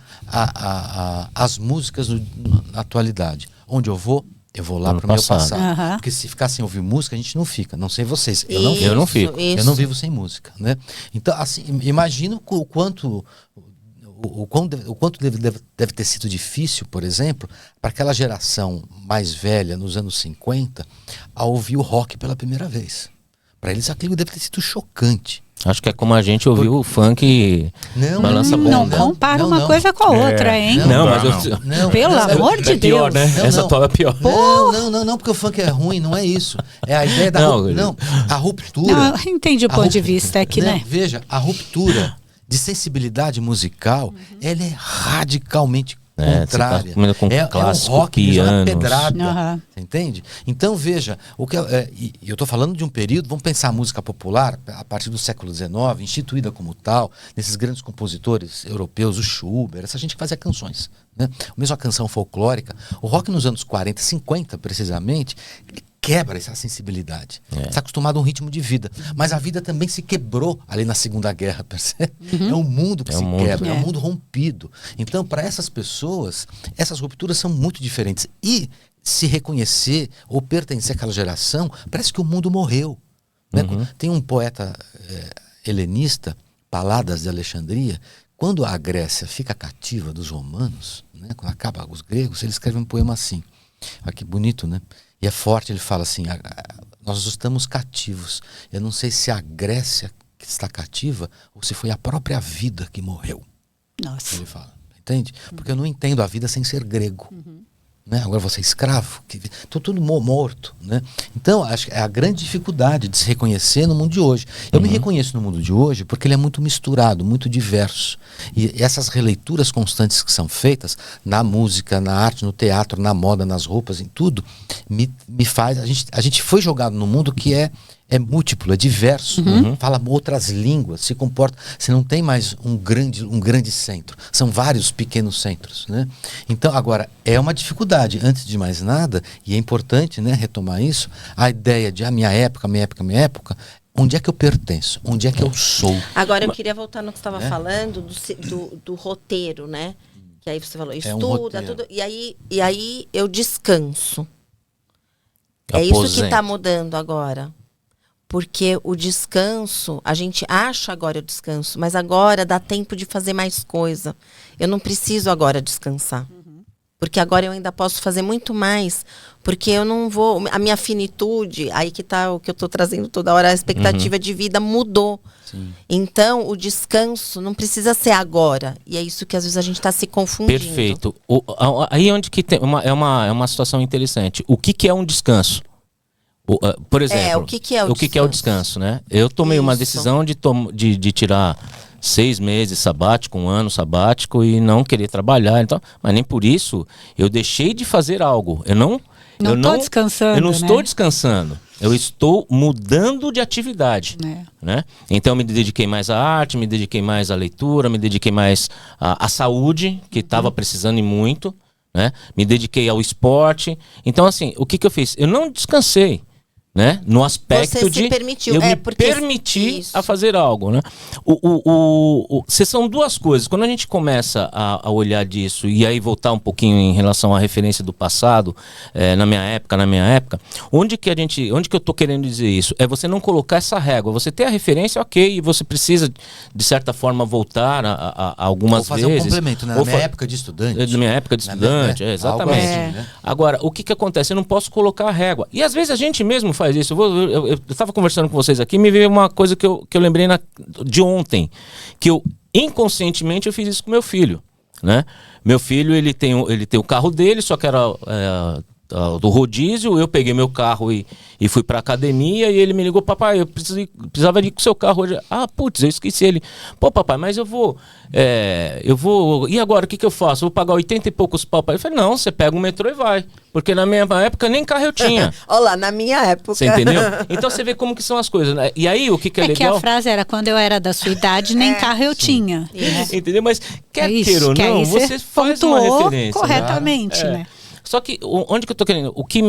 as músicas na atualidade. Onde eu vou lá para o meu passado. Porque se ficar sem ouvir música, a gente não fica. Não sei vocês. Eu não fico. Eu não vivo sem música, né? Então, assim, imagino o quanto deve ter sido difícil, por exemplo, para aquela geração mais velha, nos anos 50, a ouvir o rock pela primeira vez. Para eles aquilo deve ter sido chocante. Acho que é como a gente ouviu o funk balança bom. Não compara uma coisa com a outra, hein? Pelo amor de Deus. Pior, né? Essa atual é pior. Não, porque o funk é ruim, não é isso. É a ideia a ruptura. Não, entendi o ponto de vista aqui, né? Veja, a ruptura de sensibilidade musical, ela é radicalmente contrária. Clássico, um rock, pianos. pedrada, você entende? Então veja, eu estou falando de um período, vamos pensar a música popular a partir do século XIX, instituída como tal, nesses grandes compositores europeus, o Schubert, essa gente que fazia canções, né? Mesmo a canção folclórica, o rock nos anos 40, 50 precisamente, quebra essa sensibilidade. Está acostumado a um ritmo de vida. Mas a vida também se quebrou ali na Segunda Guerra, percebe? É um mundo que se quebra, é um mundo rompido. Então, para essas pessoas, essas rupturas são muito diferentes. E se reconhecer ou pertencer àquela geração, parece que o mundo morreu. Né? Tem um poeta helenista, Paladas de Alexandria, quando a Grécia fica cativa dos romanos, né? Quando acaba os gregos, ele escreve um poema assim. Olha que bonito, né? E é forte, ele fala assim, nós estamos cativos. Eu não sei se a Grécia que está cativa ou se foi a própria vida que morreu. Nossa. Ele fala, entende? Porque eu não entendo a vida sem ser grego. Né? Agora você é escravo, estou tudo morto, né? Então acho que é a grande dificuldade de se reconhecer no mundo de hoje. Eu me reconheço no mundo de hoje porque ele é muito misturado, muito diverso, e essas releituras constantes que são feitas na música, na arte, no teatro, na moda, nas roupas, em tudo, me faz, a gente foi jogado num mundo que é múltiplo, é diverso, fala outras línguas, se comporta, você não tem mais um grande centro, são vários pequenos centros, né? Então, agora, é uma dificuldade, antes de mais nada, e é importante, né, retomar isso, a ideia de minha época, onde é que eu pertenço, onde é que eu sou. Agora, eu queria voltar no que você estava falando, do roteiro, né? Que aí você falou, estuda, tudo, e aí eu descanso. É isso que está mudando agora. Porque o descanso, a gente acha agora o descanso, mas agora dá tempo de fazer mais coisa. Eu não preciso agora descansar. Porque agora eu ainda posso fazer muito mais, porque eu não vou... A minha finitude, aí que tá o que eu tô trazendo toda hora, a expectativa de vida mudou. Sim. Então, o descanso não precisa ser agora. E é isso que às vezes a gente está se confundindo. Perfeito. Aí onde que tem é uma situação interessante. O que é um descanso? Por exemplo, o que é o que é o descanso, né? Eu tomei uma decisão de tirar 6 meses sabático, 1 ano sabático e não querer trabalhar, então, mas nem por isso eu deixei de fazer algo. Eu não estou descansando. Eu não estou descansando. Eu estou mudando de atividade, né? Então eu me dediquei mais à arte, me dediquei mais à leitura, me dediquei mais à saúde, que estava precisando e muito, né? Me dediquei ao esporte. Então assim, o que eu fiz? Eu não descansei, né? No aspecto Você de se permitiu. eu me permiti a fazer algo, né? São duas coisas. Quando a gente começa a olhar disso e aí voltar um pouquinho em relação à referência do passado, na minha época, onde que eu tô querendo dizer isso? É você não colocar essa régua. Você tem a referência, ok, e você precisa de certa forma voltar a algumas vezes. Ou fazer um complemento, né? Na minha época de estudante. Na minha época de estudante, exatamente. Assim, né? Agora, o que acontece? Eu não posso colocar a régua. E às vezes a gente mesmo faz isso. Eu estava conversando com vocês aqui, me veio uma coisa que eu lembrei de ontem, que eu inconscientemente eu fiz isso com meu filho, né? Meu filho, ele tem o carro dele, só que era do rodízio. Eu peguei meu carro e fui pra academia e ele me ligou: papai, eu precisava ir com o seu carro hoje. Ah, putz, eu esqueci. Ele: pô, papai, mas eu vou, e agora, o que eu faço? Eu vou pagar 80 e poucos pau. Eu falei: não, você pega um metrô e vai. Porque na minha época nem carro eu tinha. Olha lá, na minha época. Você entendeu? Então você vê como que são as coisas, né? E aí o que é legal... que a frase era: quando eu era da sua idade, nem carro eu tinha. Isso. Entendeu? Mas quer queira ou não, você faz uma referência. Corretamente, né? Só que onde que eu tô querendo? O que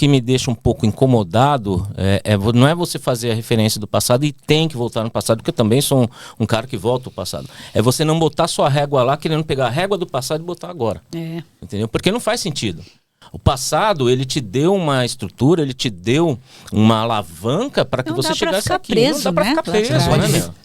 me deixa um pouco incomodado não é você fazer a referência do passado e tem que voltar no passado, porque eu também sou um cara que volta ao passado. É você não botar sua régua lá, querendo pegar a régua do passado e botar agora. Entendeu? Porque não faz sentido. O passado, ele te deu uma estrutura, ele te deu uma alavanca para que você chegasse aqui. Preso, não dá para ficar preso,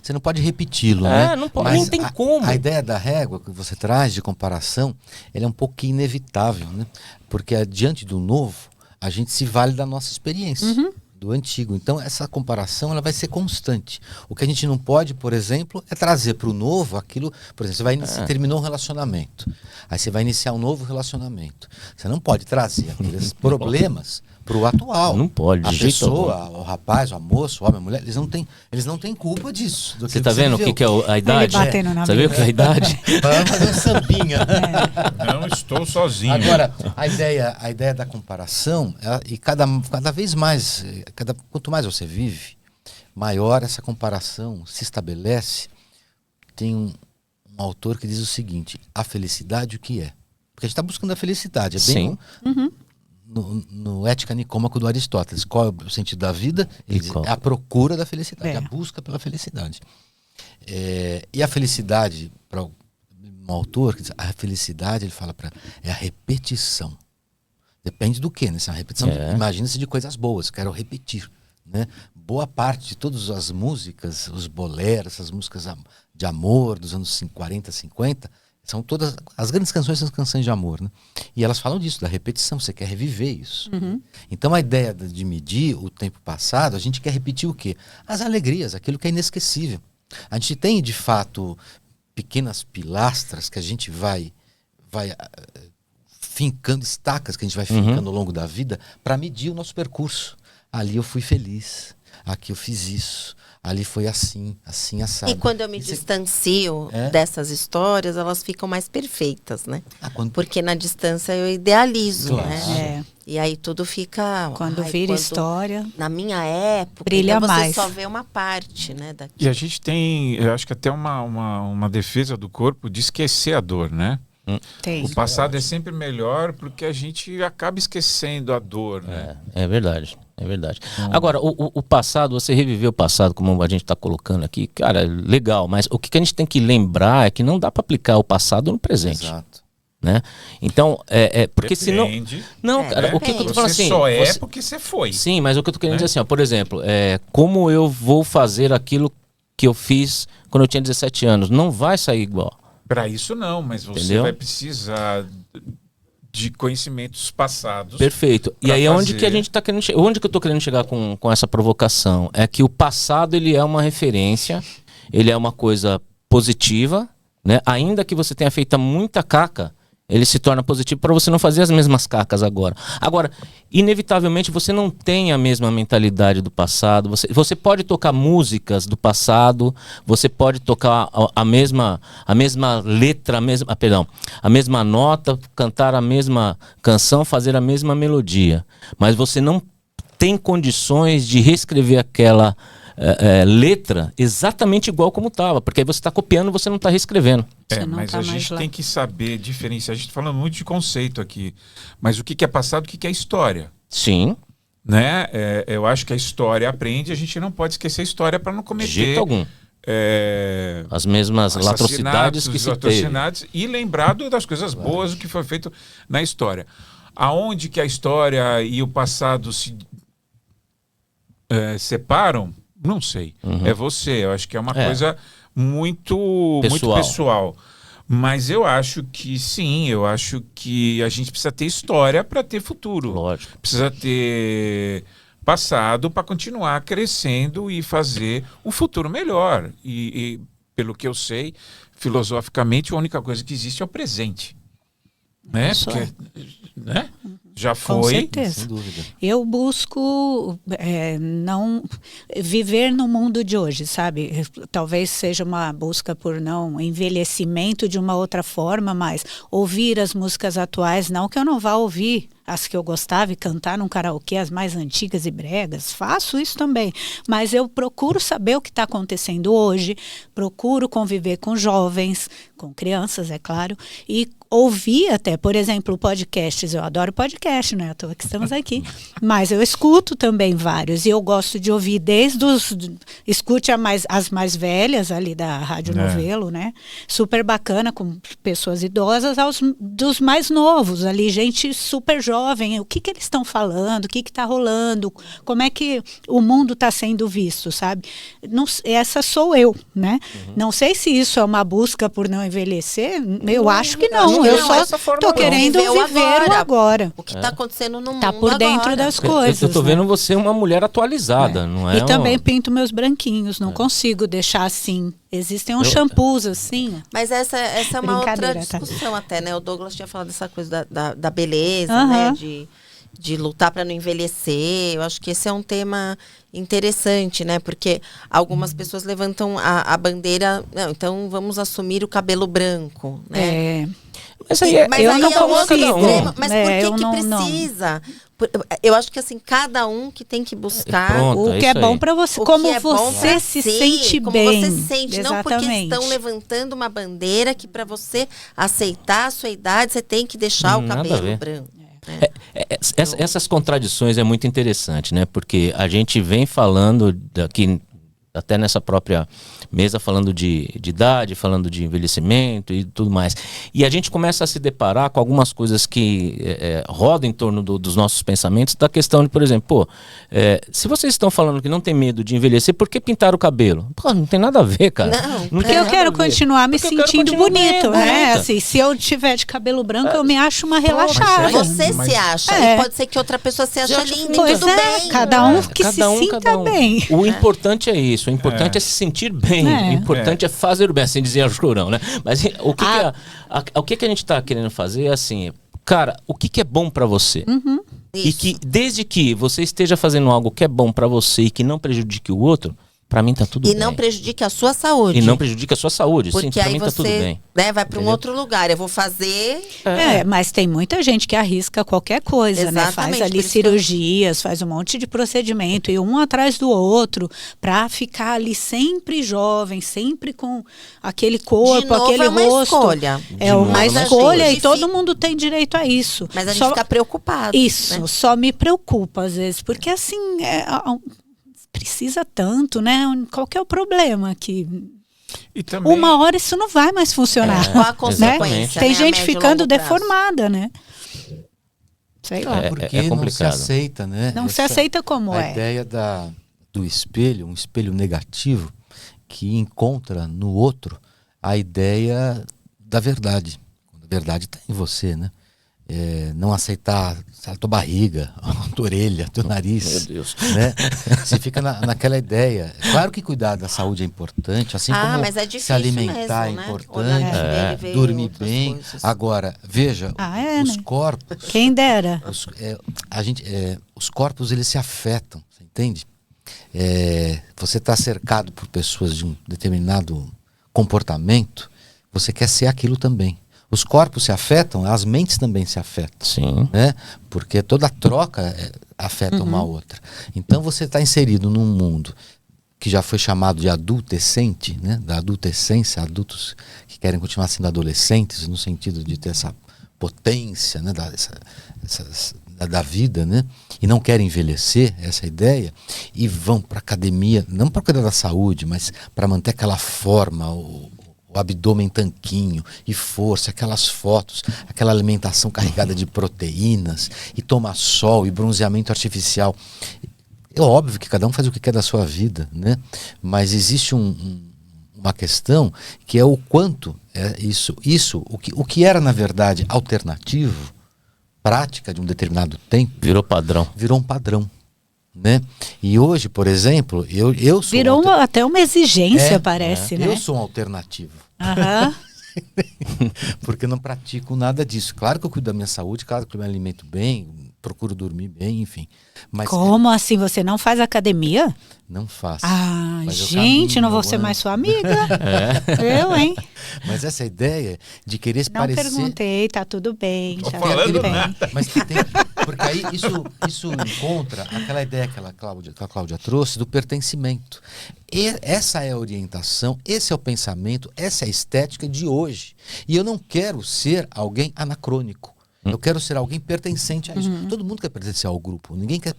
você não pode repeti-lo, né? Não pode, nem tem como. A ideia da régua que você traz de comparação, ele é um pouco inevitável, né? Porque diante do novo, a gente se vale da nossa experiência. Do antigo. Então, essa comparação ela vai ser constante. O que a gente não pode, por exemplo, é trazer para o novo aquilo... Por exemplo, você terminou um relacionamento. Aí você vai iniciar um novo relacionamento. Você não pode trazer aqueles problemas para o atual. Não pode. A pessoa, o rapaz, a moça, o homem, a mulher, eles não têm culpa disso. Você está vendo o que é a idade? Ele batendo na Você viu o que é a idade? Vamos fazer um sambinha. Não estou sozinho. Agora, a ideia da comparação, e cada vez mais, quanto mais você vive, maior essa comparação se estabelece. Tem um autor que diz o seguinte: a felicidade o que é? Porque a gente está buscando a felicidade. É bem no Ética Nicômaco do Aristóteles. Qual é o sentido da vida? Ele diz, é a procura da felicidade, a busca pela felicidade. E a felicidade, para um autor que diz, a felicidade, ele fala é a repetição. Depende do que, né? Se é uma repetição, imagina-se de coisas boas, quero repetir, né? Boa parte de todas as músicas, os boleros, essas músicas de amor dos anos 40, 50, são todas, as grandes canções são canções de amor, né? E elas falam disso, da repetição, você quer reviver isso. Então a ideia de medir o tempo passado, a gente quer repetir o quê? As alegrias, aquilo que é inesquecível. A gente tem, de fato, pequenas pilastras que a gente vai fincando, estacas que a gente vai fincando ao longo da vida para medir o nosso percurso. Ali eu fui feliz, aqui eu fiz isso, ali foi assim, assado. E quando eu me distancio dessas histórias, elas ficam mais perfeitas, né? Porque na distância eu idealizo, né? E aí tudo fica... Quando vira história... Na minha época, brilha então você mais. só vê uma parte, né? E a gente tem, eu acho que até uma defesa do corpo de esquecer a dor, né? Tem. O passado é sempre melhor porque a gente acaba esquecendo a dor, né? É verdade. É verdade. Agora, o passado, você reviver o passado, como a gente está colocando aqui, cara, legal, mas o que a gente tem que lembrar é que não dá para aplicar o passado no presente. Exato. Né? Então, porque senão... Não, cara, o que eu tô falando assim... Você só porque você foi. Sim, mas o que eu tô querendo dizer assim, ó, por exemplo, como eu vou fazer aquilo que eu fiz quando eu tinha 17 anos? Não vai sair igual. Para isso não, mas você Entendeu? vai precisar de conhecimentos passados. Perfeito. E pra aí é onde fazer. que a gente tá querendo onde que eu tô querendo chegar com essa provocação? É que o passado ele é uma referência, ele é uma coisa positiva, né? Ainda que você tenha feito muita caca, ele se torna positivo para você não fazer as mesmas cacas agora. Agora, inevitavelmente, você não tem a mesma mentalidade do passado. Você pode tocar músicas do passado, você pode tocar a mesma letra, a mesma nota, cantar a mesma canção, fazer a mesma melodia. Mas você não tem condições de reescrever aquela letra exatamente igual como estava, porque aí você está copiando, você não está reescrevendo. Você não Mas tá a mais gente lá. tem que saber diferenciar. A gente está falando muito de conceito aqui. Mas o que é passado, o que é história? Sim, Né? Eu acho que a história aprende, a gente não pode esquecer a história para não de cometer jeito algum. As mesmas latrocidades que se teve. assassinatos e lembrado das coisas boas, o que foi feito na história. Aonde que a história e o passado se separam, não sei. É você. Eu acho que é uma coisa muito pessoal. Mas eu acho que sim, eu acho que a gente precisa ter história para ter futuro. Lógico. Precisa ter passado para continuar crescendo e fazer o futuro melhor. E pelo que eu sei, filosoficamente, a única coisa que existe é o presente. Né? Isso Porque, né? Já Com foi. certeza. Sem dúvida. Eu busco não viver no mundo de hoje, sabe? Talvez seja uma busca por não envelhecimento de uma outra forma, mas ouvir as músicas atuais, não que eu não vá ouvir as que eu gostava e cantar num karaokê, as mais antigas e bregas, faço isso também, mas eu procuro saber o que está acontecendo hoje, procuro conviver com jovens, com crianças, é claro, e ouvir até, por exemplo, podcasts. Eu adoro podcast, né? À toa que estamos aqui. Mas eu escuto também vários. E eu gosto de ouvir desde os... Escute as mais velhas ali da Rádio Novelo, né? Super bacana, com pessoas idosas, dos mais novos ali, gente super jovem. O que eles estão falando? O que está rolando? Como é que o mundo está sendo visto, sabe? Não, essa sou eu, né? Não sei se isso é uma busca por não envelhecer. Eu acho que não. Eu só estou querendo viver o agora. O que está acontecendo no mundo Tá por dentro agora. das coisas. Eu tô né? vendo você uma mulher atualizada, não é? E também pinto meus branquinhos, não consigo deixar assim. Existem uns shampoos assim. Mas essa é uma outra Brincadeira, tá? discussão até, né? O Douglas tinha falado dessa coisa da beleza, Aham. né? De lutar para não envelhecer. Eu acho que esse é um tema interessante, né? Porque algumas pessoas levantam a bandeira, não, então vamos assumir o cabelo branco, né? Mas aí Mas eu aí não é um outro consigo. extremo. Mas por eu que não- precisa? Eu acho que assim, cada um que tem que buscar Pronto. O é que é isso bom aí. para você, o como que é bom você pra se si, sente como bem. você se sente, não porque Exatamente. estão levantando uma bandeira que para você aceitar a sua idade, você tem que deixar o Nada a cabelo ver. branco. né? Essas contradições é muito interessante, né? Porque a gente vem falando aqui, até nessa própria mesa, falando de idade, falando de envelhecimento e tudo mais. E a gente começa a se deparar com algumas coisas que rodam em torno dos nossos pensamentos, da questão de, por exemplo, se vocês estão falando que não tem medo de envelhecer, por que pintar o cabelo? Pô, não tem nada a ver, cara. Não, Não Porque tem eu nada quero a ver. continuar me Porque eu quero sentindo continuar bem, bonito, né? bonita. Assim, se eu tiver de cabelo branco, eu me acho uma relaxada. Você Mas- se acha, É. e pode ser que outra pessoa se ache acha linda Pois e tudo é, bem. cada um que se sinta bem. O importante é isso, o importante é se sentir bem, É. o importante é fazer o bem, assim dizia o Chorão, né? Mas o que a gente tá querendo fazer é assim, cara, o que é bom pra você? E Isso. que desde que você esteja fazendo algo que é bom pra você e que não prejudique o outro, pra mim tá tudo E bem. não prejudique a sua saúde. E não prejudique a sua saúde, sim, Porque pra aí mim tá tudo você bem. vai para um Entendeu? outro lugar. Eu vou fazer. Mas tem muita gente que arrisca qualquer coisa, né? Faz Exatamente, ali por isso cirurgias, faz um monte de procedimento, e um atrás do outro, pra ficar ali sempre jovem, sempre com aquele corpo, De novo, aquele é uma rosto. escolha. É novo, uma é uma escolha escolha. e todo mundo tem direito a isso. Mas a gente Só- fica preocupado. Isso, né? só me preocupa às vezes, porque assim, precisa tanto, né? Qual que é o problema? Que E também, uma hora isso não vai mais funcionar. Qual a né? consequência? Tem né, a gente médio e ficando longo prazo? deformada, né? Sei lá. Porque é não se complicado. aceita, né? Não se aceita como a é. ideia do espelho, um espelho negativo, que encontra no outro a ideia da verdade. Quando a verdade está em você, né? Não aceitar a tua barriga, a tua orelha, teu nariz. Meu Deus. Né? Você fica naquela ideia. Claro que cuidar da saúde é importante, assim como mas é se difícil alimentar mesmo, é né? importante, Olhar na espelho e ver dormir outras bem. coisas. Agora, veja, os né? corpos. Quem dera. Os corpos, eles se afetam, você entende? Você está cercado por pessoas de um determinado comportamento, você quer ser aquilo também. Os corpos se afetam, as mentes também se afetam. Sim. Né? Porque toda troca afeta uma a outra. Então você está inserido num mundo que já foi chamado de adultescente, né? Da adultescência, adultos que querem continuar sendo adolescentes, no sentido de ter essa potência, né? Da vida, né? E não querem envelhecer, essa é a ideia, e vão para academia, não para cuidar da saúde, mas para manter aquela forma, o abdômen tanquinho e força, aquelas fotos, aquela alimentação carregada de proteínas, e tomar sol e bronzeamento artificial. É óbvio que cada um faz o que quer da sua vida, né? Mas existe uma questão que é o quanto o que era na verdade alternativo, prática de um determinado tempo, Virou padrão. virou um padrão. Né? E hoje, por exemplo, eu sou Virou até uma exigência, parece, né? eu sou um alternativo. Aham. Porque eu não pratico nada disso. Claro que eu cuido da minha saúde, claro que eu me alimento bem, procuro dormir bem, enfim. Mas Como assim? Você não faz academia? não faço. Ah, Mas eu gente, caminho, não vou eu ser ando. mais sua amiga. Eu, hein? Mas essa ideia de querer se Não parecer... perguntei, tá tudo bem. Já falando tudo bem. Mas que tem, porque aí isso encontra aquela ideia que a Cláudia trouxe do pertencimento. E essa é a orientação, esse é o pensamento, essa é a estética de hoje. E eu não quero ser alguém anacrônico. Eu quero ser alguém pertencente a isso. Todo mundo quer pertencer ao grupo. Ninguém quer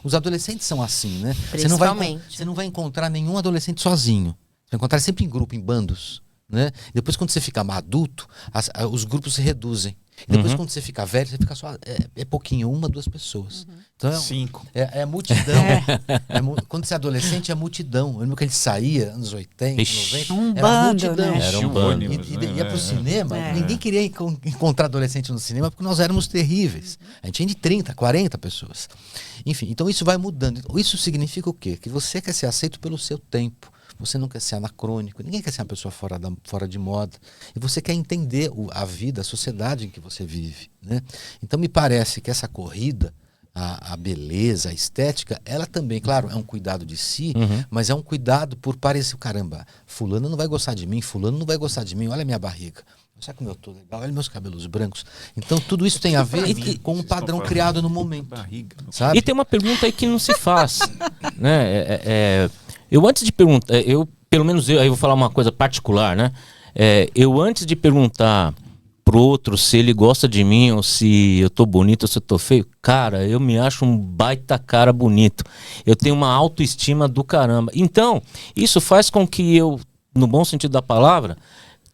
Os adolescentes são assim, né? Principalmente. Você não vai encontrar nenhum adolescente sozinho. Você vai encontrar sempre em grupo, em bandos. Né? Depois, quando você fica adulto, os grupos se reduzem. E depois, quando você fica velho, você fica só... É pouquinho, 1, 2 pessoas. Então, 5. É multidão. Quando você é adolescente, é multidão. Eu lembro que a gente saía, anos 80, Ixi. 90. Um era bando, multidão. né? Era um bando. Ia pro cinema, É. ninguém queria encontrar adolescente no cinema porque nós éramos terríveis. A gente tinha de 30, 40 pessoas. Enfim, então isso vai mudando. Isso significa o quê? Que você quer ser aceito pelo seu tempo. Você não quer ser anacrônico, ninguém quer ser uma pessoa fora de moda. E você quer entender a vida, a sociedade em que você vive. Né? Então me parece que essa corrida, a beleza, a estética, ela também, claro, é um cuidado de si, mas é um cuidado por parecer, caramba, fulano não vai gostar de mim, fulano não vai gostar de mim, olha a minha barriga. Olha como eu tô legal, olha meus cabelos brancos. Então tudo isso tem a ver com um padrão criado no momento. Sabe? E tem uma pergunta aí que não se faz. Né? Eu antes de perguntar, pelo menos eu, aí eu vou falar uma coisa particular, né? Eu antes de perguntar pro outro se ele gosta de mim ou se eu tô bonito ou se eu tô feio, cara, eu me acho um baita cara bonito. Eu tenho uma autoestima do caramba. Então, isso faz com que eu, no bom sentido da palavra,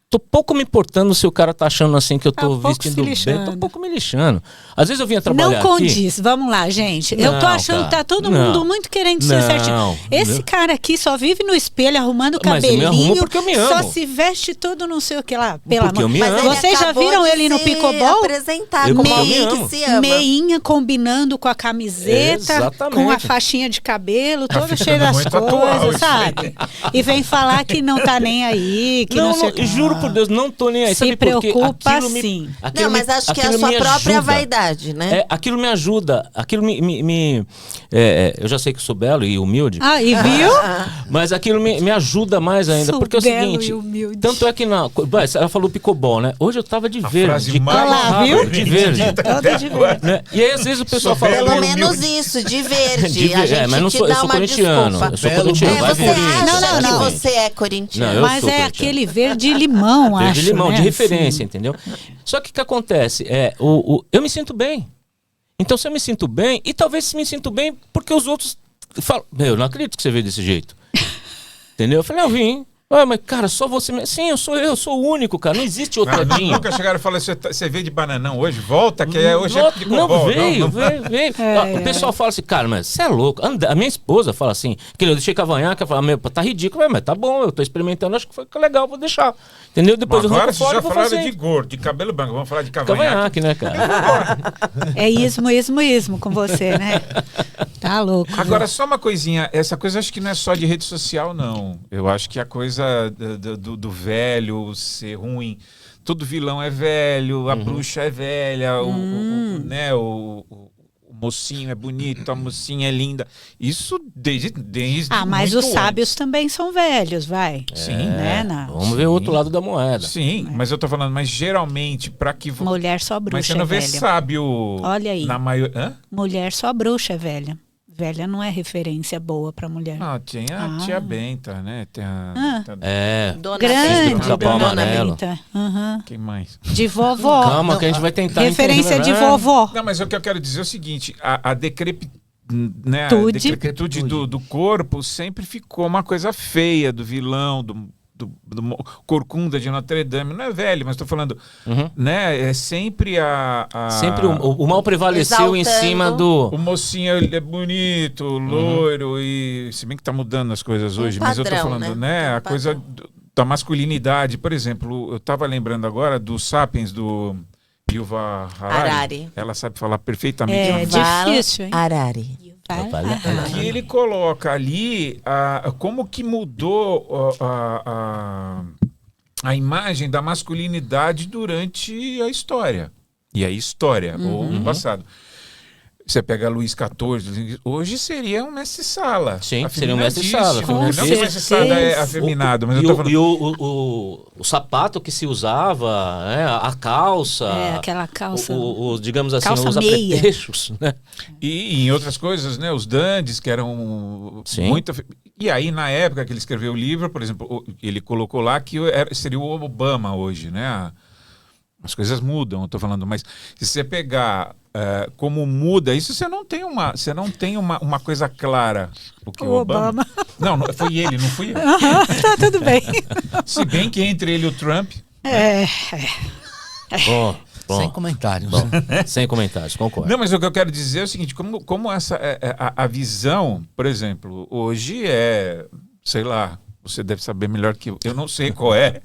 tô pouco me importando se o cara tá achando assim que eu tô vestindo bem, tô pouco me lixando. Às vezes eu vinha trabalhar Não aqui... condiz, vamos lá, gente. Eu tô Não, achando que tá cara, todo não. mundo muito querendo ser Não, certinho. Esse meu- cara aqui só vive no espelho arrumando o Mas eu me cabelinho. arrumo porque eu me Só amo. se veste todo não sei o que lá. Pela Porque eu me mão. amo. Mas Vocês já acabou viram de ele no ser pickleball? apresentado Eu- como eu me alguém amo. que se ama. Meinha combinando com a camiseta, Exatamente. com a faixinha de cabelo, toda ficando cheia das muito atual coisas, isso aí. sabe? E vem falar que não tá nem aí, que não, sei o que. juro por Deus, não tô nem aí. Se Sabe por quê? preocupa, Aquilo me- sim. aquilo Não, me- mas acho que é a aquilo sua me própria ajuda. vaidade, né? Aquilo me ajuda, aquilo eu já sei que sou belo e humilde, Aí, viu? mas aquilo me ajuda mais ainda, Sou porque é o belo seguinte, e humilde. tanto é que ela falou pickleball, né? Hoje eu tava de verde, frase de mais cabo a rabo, viu? de verde, Toda de verde. né? E aí às vezes o pessoal Sou fala, belo Pelo e menos humilde. isso, de verde. De ver- A gente mas não te sou- eu dá sou uma corintiano, desculpa. eu sou Belo corintiano, mesmo. vai Você Corinthians. acha Não, não, que não. você é corintiano? Não, eu Mas sou é corintiano. aquele verde limão, acho. Verde limão, né? de referência, Sim. entendeu? Só que o que acontece? Eu me sinto bem. Então, se eu me sinto bem, e talvez me sinto bem porque os outros falam, eu não acredito que você veio desse jeito. Entendeu? Eu falei, eu vim. Ah, mas cara, só você... Sim, eu sou o único, cara. Não existe outro Dinho. Nunca chegaram e falaram, você veio de bananão hoje? Volta, que hoje é de Não, cobol. veio. O pessoal fala assim, cara, mas você é louco. A minha esposa fala assim, que eu deixei cavanhaque, fala, meu, tá ridículo, mas tá bom, eu tô experimentando, acho que foi legal, vou deixar. Entendeu? Depois agora eu vocês já falaram fazer. de gordo, de cabelo branco, vamos falar de cavanhaque. Cavanhaque, né, cara? É ismo com você, né? Tá louco. Agora, só uma coisinha, essa coisa acho que não é só de rede social, não. Eu acho que a coisa do velho ser ruim, todo vilão é velho, a bruxa é velha, o mocinho é bonito, a mocinha é linda. Isso desde mas muito os sábios também são velhos, vai. Sim. Né, Vamos ver o outro lado da moeda. Sim, mas eu tô falando, mas geralmente, para que... Mulher só bruxa mas você não vê velha. sábio... Olha aí. Na maioria... Mulher só bruxa é velha. Velha não é referência boa pra mulher. Não, tem a tia Benta, né? Tem a... Dona Grande, Benta, Capão Dona Amarelo. Benta. Uhum. Quem mais? De vovó. Calma, que a gente vai tentar Referência entender. de vovó. Não, mas o que eu quero dizer é o seguinte, a né, Tude. a decrepitude do corpo sempre ficou uma coisa feia do vilão, do Corcunda de Notre Dame. Não é velho, mas estou falando, né? É sempre Sempre o mal prevaleceu em cima do... O mocinho ele é bonito, loiro, e se bem que tá mudando as coisas hoje, mas eu tô padrão, falando, né? né? A coisa da masculinidade. Por exemplo, eu estava lembrando agora do Sapiens, do Yuval Harari. Ela sabe falar perfeitamente. É difícil, hein? Harari. Que ele coloca ali como que mudou a imagem da masculinidade durante a história. E a história, ou no passado. Você pega Luís XIV, hoje seria um mestre-sala. Sim, seria um mestre-sala. Com Não que o mestre-sala é afeminado, mas eu tô falando... E o sapato que se usava, né, a calça... aquela calça... digamos assim, calça os meia. apetrechos, né? E em outras coisas, né? Os dandies, que eram muito... E aí, na época que ele escreveu o livro, por exemplo, ele colocou lá que seria o Obama hoje, né? As coisas mudam, eu tô falando, mas se você pegar como muda, isso você não tem uma coisa clara. Porque o Obama... Não, foi ele, não fui eu. Tá tudo bem. Se bem que entre ele e o Trump... Bom, sem comentários. Sem comentários, concordo. Não, mas o que eu quero dizer é o seguinte, como essa a visão, por exemplo, hoje sei lá, você deve saber melhor que eu não sei qual é.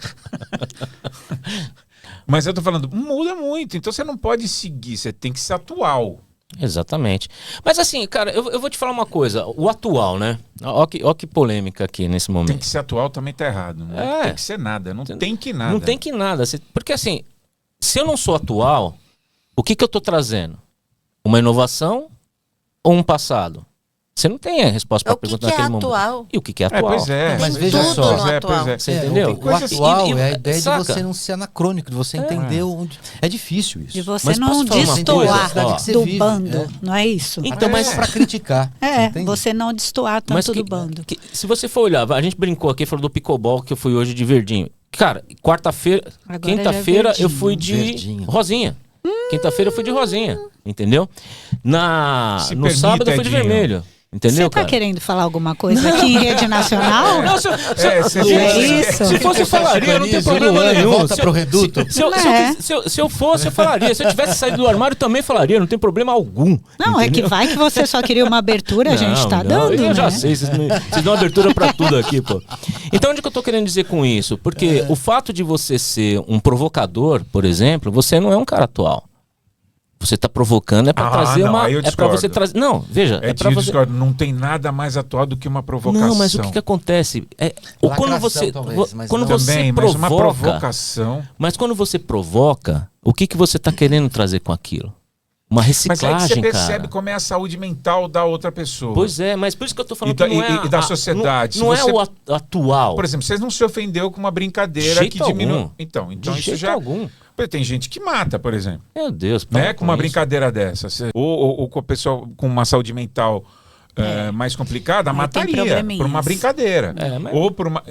Mas eu tô falando, muda muito, então você não pode seguir, você tem que ser atual. Exatamente. Mas assim, cara, eu vou te falar uma coisa, o atual, né? Ó que polêmica aqui nesse momento. Tem que ser atual também tá errado, não tem que ser nada, não tem que nada. Não tem que nada, porque assim, se eu não sou atual, o que eu tô trazendo? Uma inovação ou um passado? Você não tem a resposta para a pergunta naquele momento. Atual? E o que é atual? Pois é. Mas veja tudo só. no atual. Você entendeu? O atual é a ideia saca? de você não ser anacrônico, de você entender onde... É difícil isso. De você Mas não posso falar uma destoar coisa? Ó, do vive, bando, não é isso? Então, mas para criticar. Você não destoar tanto do bando. Se você for olhar, a gente brincou aqui, falou do pickleball que eu fui hoje de verdinho. Cara, quinta-feira eu fui de verdinho. rosinha. Quinta-feira eu fui de rosinha, entendeu? No sábado eu fui de Edinho. vermelho. Entendeu, Você tá cara? querendo falar alguma coisa aqui em rede nacional? Não, isso. Se fosse, eu falaria, não tem problema nenhum. Volta pro reduto. Se eu fosse, eu falaria. Se eu tivesse saído do armário, também falaria. Não tem problema algum. Não, é que vai que você só queria uma abertura, a gente tá dando, Eu né? já sei, vocês dão abertura pra tudo aqui, pô. Então, onde que eu tô querendo dizer com isso? Porque o fato de você ser um provocador, por exemplo, você não é um cara atual. Você está provocando, é para trazer não, uma. aí eu É para você trazer. Não, veja. É para você. Discordo. Não tem nada mais atual do que uma provocação. Não, mas o que acontece? Quando você. Talvez, mas quando não. você Também, mas provoca. uma provocação. Mas quando você provoca, o que você está querendo trazer com aquilo? Uma reciclagem, mas aí você percebe cara. como é a saúde mental da outra pessoa. Pois é, mas por isso que eu tô falando E que não é. da sociedade. Não Se é você- o atual. Por exemplo, vocês não se ofendeu com uma brincadeira De jeito que diminui. algum. Então De isso jeito já. algum. Tem gente que mata, por exemplo. Meu Deus, para Né? Com uma brincadeira dessa. Ou com a pessoa com uma saúde mental mais complicada, Aí tem mataria probleminhas. por uma brincadeira. Mas- Ou por uma.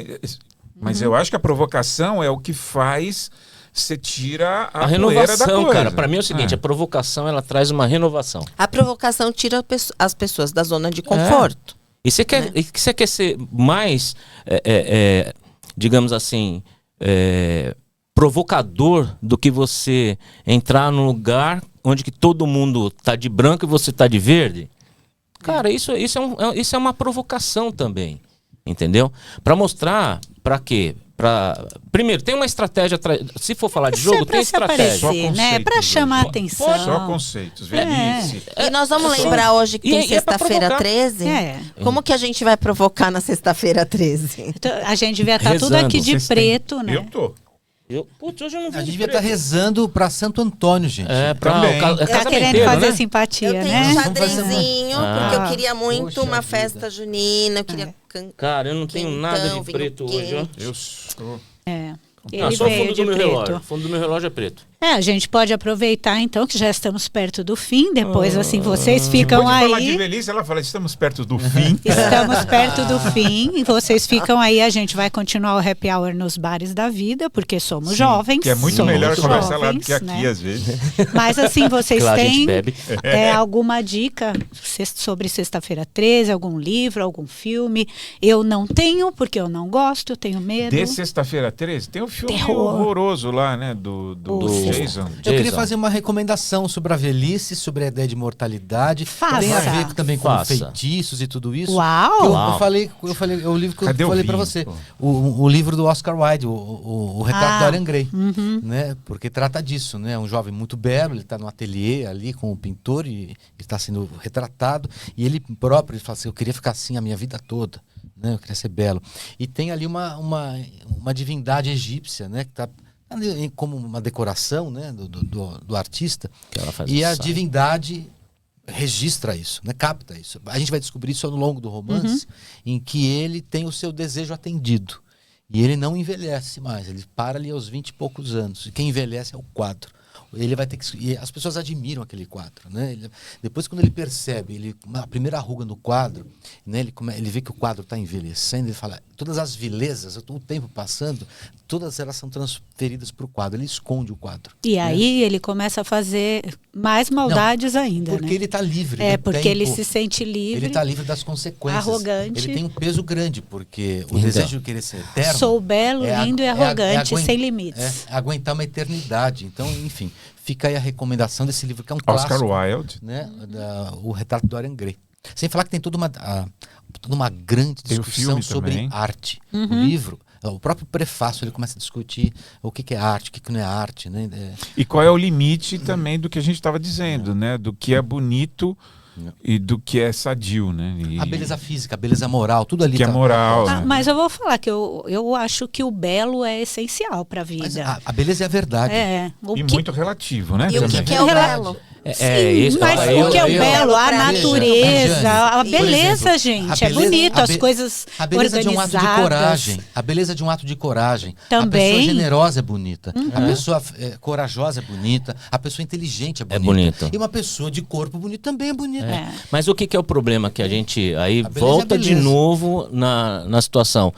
Mas eu acho que a provocação é o que faz. Você tira a poeira da renovação, coisa. cara. Para mim é o seguinte: a provocação ela traz uma renovação. A provocação tira as pessoas da zona de conforto. E você quer ser mais digamos assim, provocador do que você entrar num lugar onde que todo mundo tá de branco e você tá de verde. Cara, isso é uma provocação também, entendeu? Para mostrar, para quê? Primeiro, tem uma estratégia, se for falar de jogo, tem estratégia. Só Aparecer, né? Para chamar hoje. atenção. Só conceitos, velhice. E nós vamos lembrar hoje que tem E é pra sexta-feira provocar. 13. É. Como que a gente vai provocar na sexta-feira 13? Então, a gente devia estar tudo Rezando. aqui de Vocês têm- preto, né? Eu tô. Putz, hoje eu não vi A gente de devia estar preto. rezando para Santo Antônio, gente. Também. Tá querendo casamenteiro, fazer né? simpatia, Eu tenho né? um Vamos fazer xadrezinho, uma- porque eu Ah. queria muito Poxa uma vida. festa junina, eu queria cantar. Cara, eu não tenho nada Quentão, de preto vinho hoje, ó. quente. Eu sou. É. Ah, Ele só o veio fundo de do meu preto. relógio. O fundo do meu relógio é preto. A gente pode aproveitar então que já estamos perto do fim. Depois, assim, vocês ficam Depois de falar de aí. velhice, ela fala, estamos perto do fim. Estamos perto do fim e vocês ficam aí. A gente vai continuar o happy hour nos bares da vida, porque somos jovens. Que é muito somos melhor conversar lá do jovens, que aqui, né? às vezes. Mas assim, vocês Que lá a gente têm bebe. alguma dica sobre Sexta-feira 13, algum livro, algum filme? Eu não tenho, porque eu não gosto, eu tenho medo. De sexta-feira 13, tem um filme Terror. horroroso lá, né? Do Jason. Eu queria Jason. fazer uma recomendação sobre a velhice, sobre a ideia de mortalidade. Faça. Tem a ver também com Faça. feitiços e tudo isso. Uau! Que eu Uau. falei, o livro que Cadê eu o falei pra vinho, você. pô? O livro do Oscar Wilde, o Retrato Ah. de Dorian Gray. Uhum. Né? Porque trata disso, né? Um jovem muito belo, ele está no ateliê ali com o pintor e está sendo retratado. E ele próprio ele fala assim, eu queria ficar assim a minha vida toda. Né? Eu queria ser belo. E tem ali uma divindade egípcia, né? Que está como uma decoração, né? do artista. Que ela faz E a saia. divindade registra isso, né? Capta isso. A gente vai descobrir isso ao longo do romance, em que ele tem o seu desejo atendido. E ele não envelhece mais, ele para ali aos 20 e poucos anos. E quem envelhece é o quadro. Ele vai ter que. E as pessoas admiram aquele quadro, né? Depois, quando ele percebe, a primeira ruga no quadro, né? Ele vê que o quadro está envelhecendo, ele fala, todas as vilezas, o tempo passando, todas elas são transferidas para o quadro. Ele esconde o quadro. E aí ele começa a fazer mais maldades ainda, Porque né? ele está livre. É, do porque ele tempo. se sente livre. Ele está livre das consequências. Arrogante. Ele tem um peso grande, porque o Então. desejo de querer ser eterno. Sou belo, lindo e arrogante, aguen- sem limites. aguentar uma eternidade. Então, enfim, fica aí a recomendação desse livro, que é um Oscar clássico. Wilde. Né, o Retrato de Dorian Gray. Sem falar que tem toda uma grande Tem o discussão filme sobre também. arte. Uhum. O livro, o próprio prefácio, ele começa a discutir o que é arte, o que não é arte. Né? E qual é o limite também do que a gente estava dizendo, né? Do que é bonito e do que é sadio, né? E A beleza física, a beleza moral, tudo ali que é tá- moral, Ah, né? mas eu vou falar que eu acho que o belo é essencial para a Mas vida. a beleza é a verdade. É. O E que, muito relativo, né? E o também. que é o belo? Isso. mas eu- o que é o eu- belo? A Veja, natureza, a por beleza, exemplo, gente. a É beleza- bonito, a as be- coisas A beleza de um ato de organizadas. coragem. A beleza de um ato de coragem. Também. A pessoa generosa é bonita. A pessoa corajosa é bonita. A pessoa inteligente é bonita. bonito. E uma pessoa de corpo bonito também é bonita. É. Mas o que é o problema que a gente aí A beleza volta é a de beleza. novo na situação?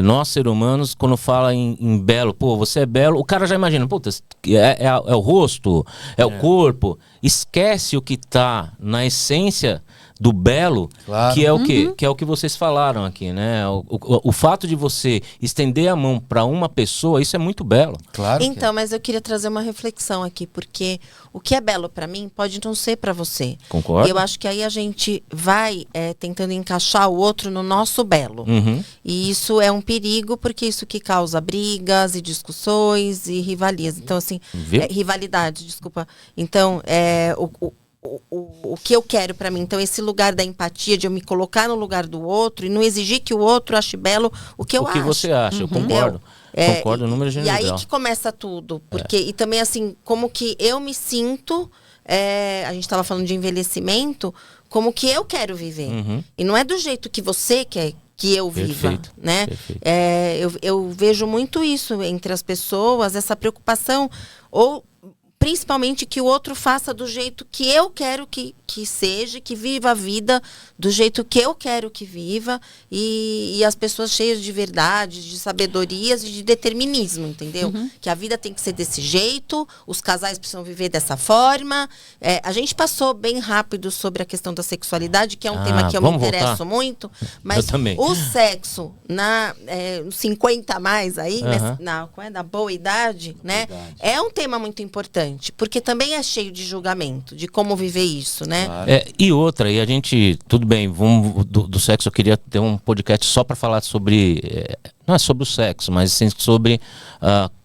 Nós, seres humanos, quando fala em belo, pô, você é belo, o cara já imagina, puta, é o rosto, é o corpo, esquece o que tá na essência do belo, Claro. que é o quê? Que é o que vocês falaram aqui, né? O fato de você estender a mão para uma pessoa, isso é muito belo. Claro. que é. Então, mas eu queria trazer uma reflexão aqui, porque o que é belo para mim pode não ser para você. Concordo? E eu acho que aí a gente vai tentando encaixar o outro no nosso belo. Uhum. E isso é um perigo, porque isso que causa brigas e discussões e rivalias. Então, assim, Viu? rivalidade, desculpa. Então, o que eu quero para mim. Então, esse lugar da empatia, de eu me colocar no lugar do outro e não exigir que o outro ache belo o que eu O que acho. você acha, eu concordo. Concordo, o número E genial. aí que começa tudo. Porque, e também, assim, como que eu me sinto, a gente estava falando de envelhecimento, como que eu quero viver. Uhum. E não é do jeito que você quer que eu viva, Perfeito, né? perfeito. Eu vejo muito isso entre as pessoas, essa preocupação, ou principalmente que o outro faça do jeito que eu quero que seja, que viva a vida do jeito que eu quero que viva, e as pessoas cheias de verdade, de sabedorias e de determinismo, entendeu? Que a vida tem que ser desse jeito, os casais precisam viver dessa forma. A gente passou bem rápido sobre a questão da sexualidade, que é um tema que eu me interesso muito, mas o sexo na 50 a mais aí, na boa idade, né? É um tema muito importante, porque também é cheio de julgamento, de como viver isso, né? Claro. E outra, e a gente, tudo bem, vamos do sexo, eu queria ter um podcast só para falar sobre, não é sobre o sexo, mas sim sobre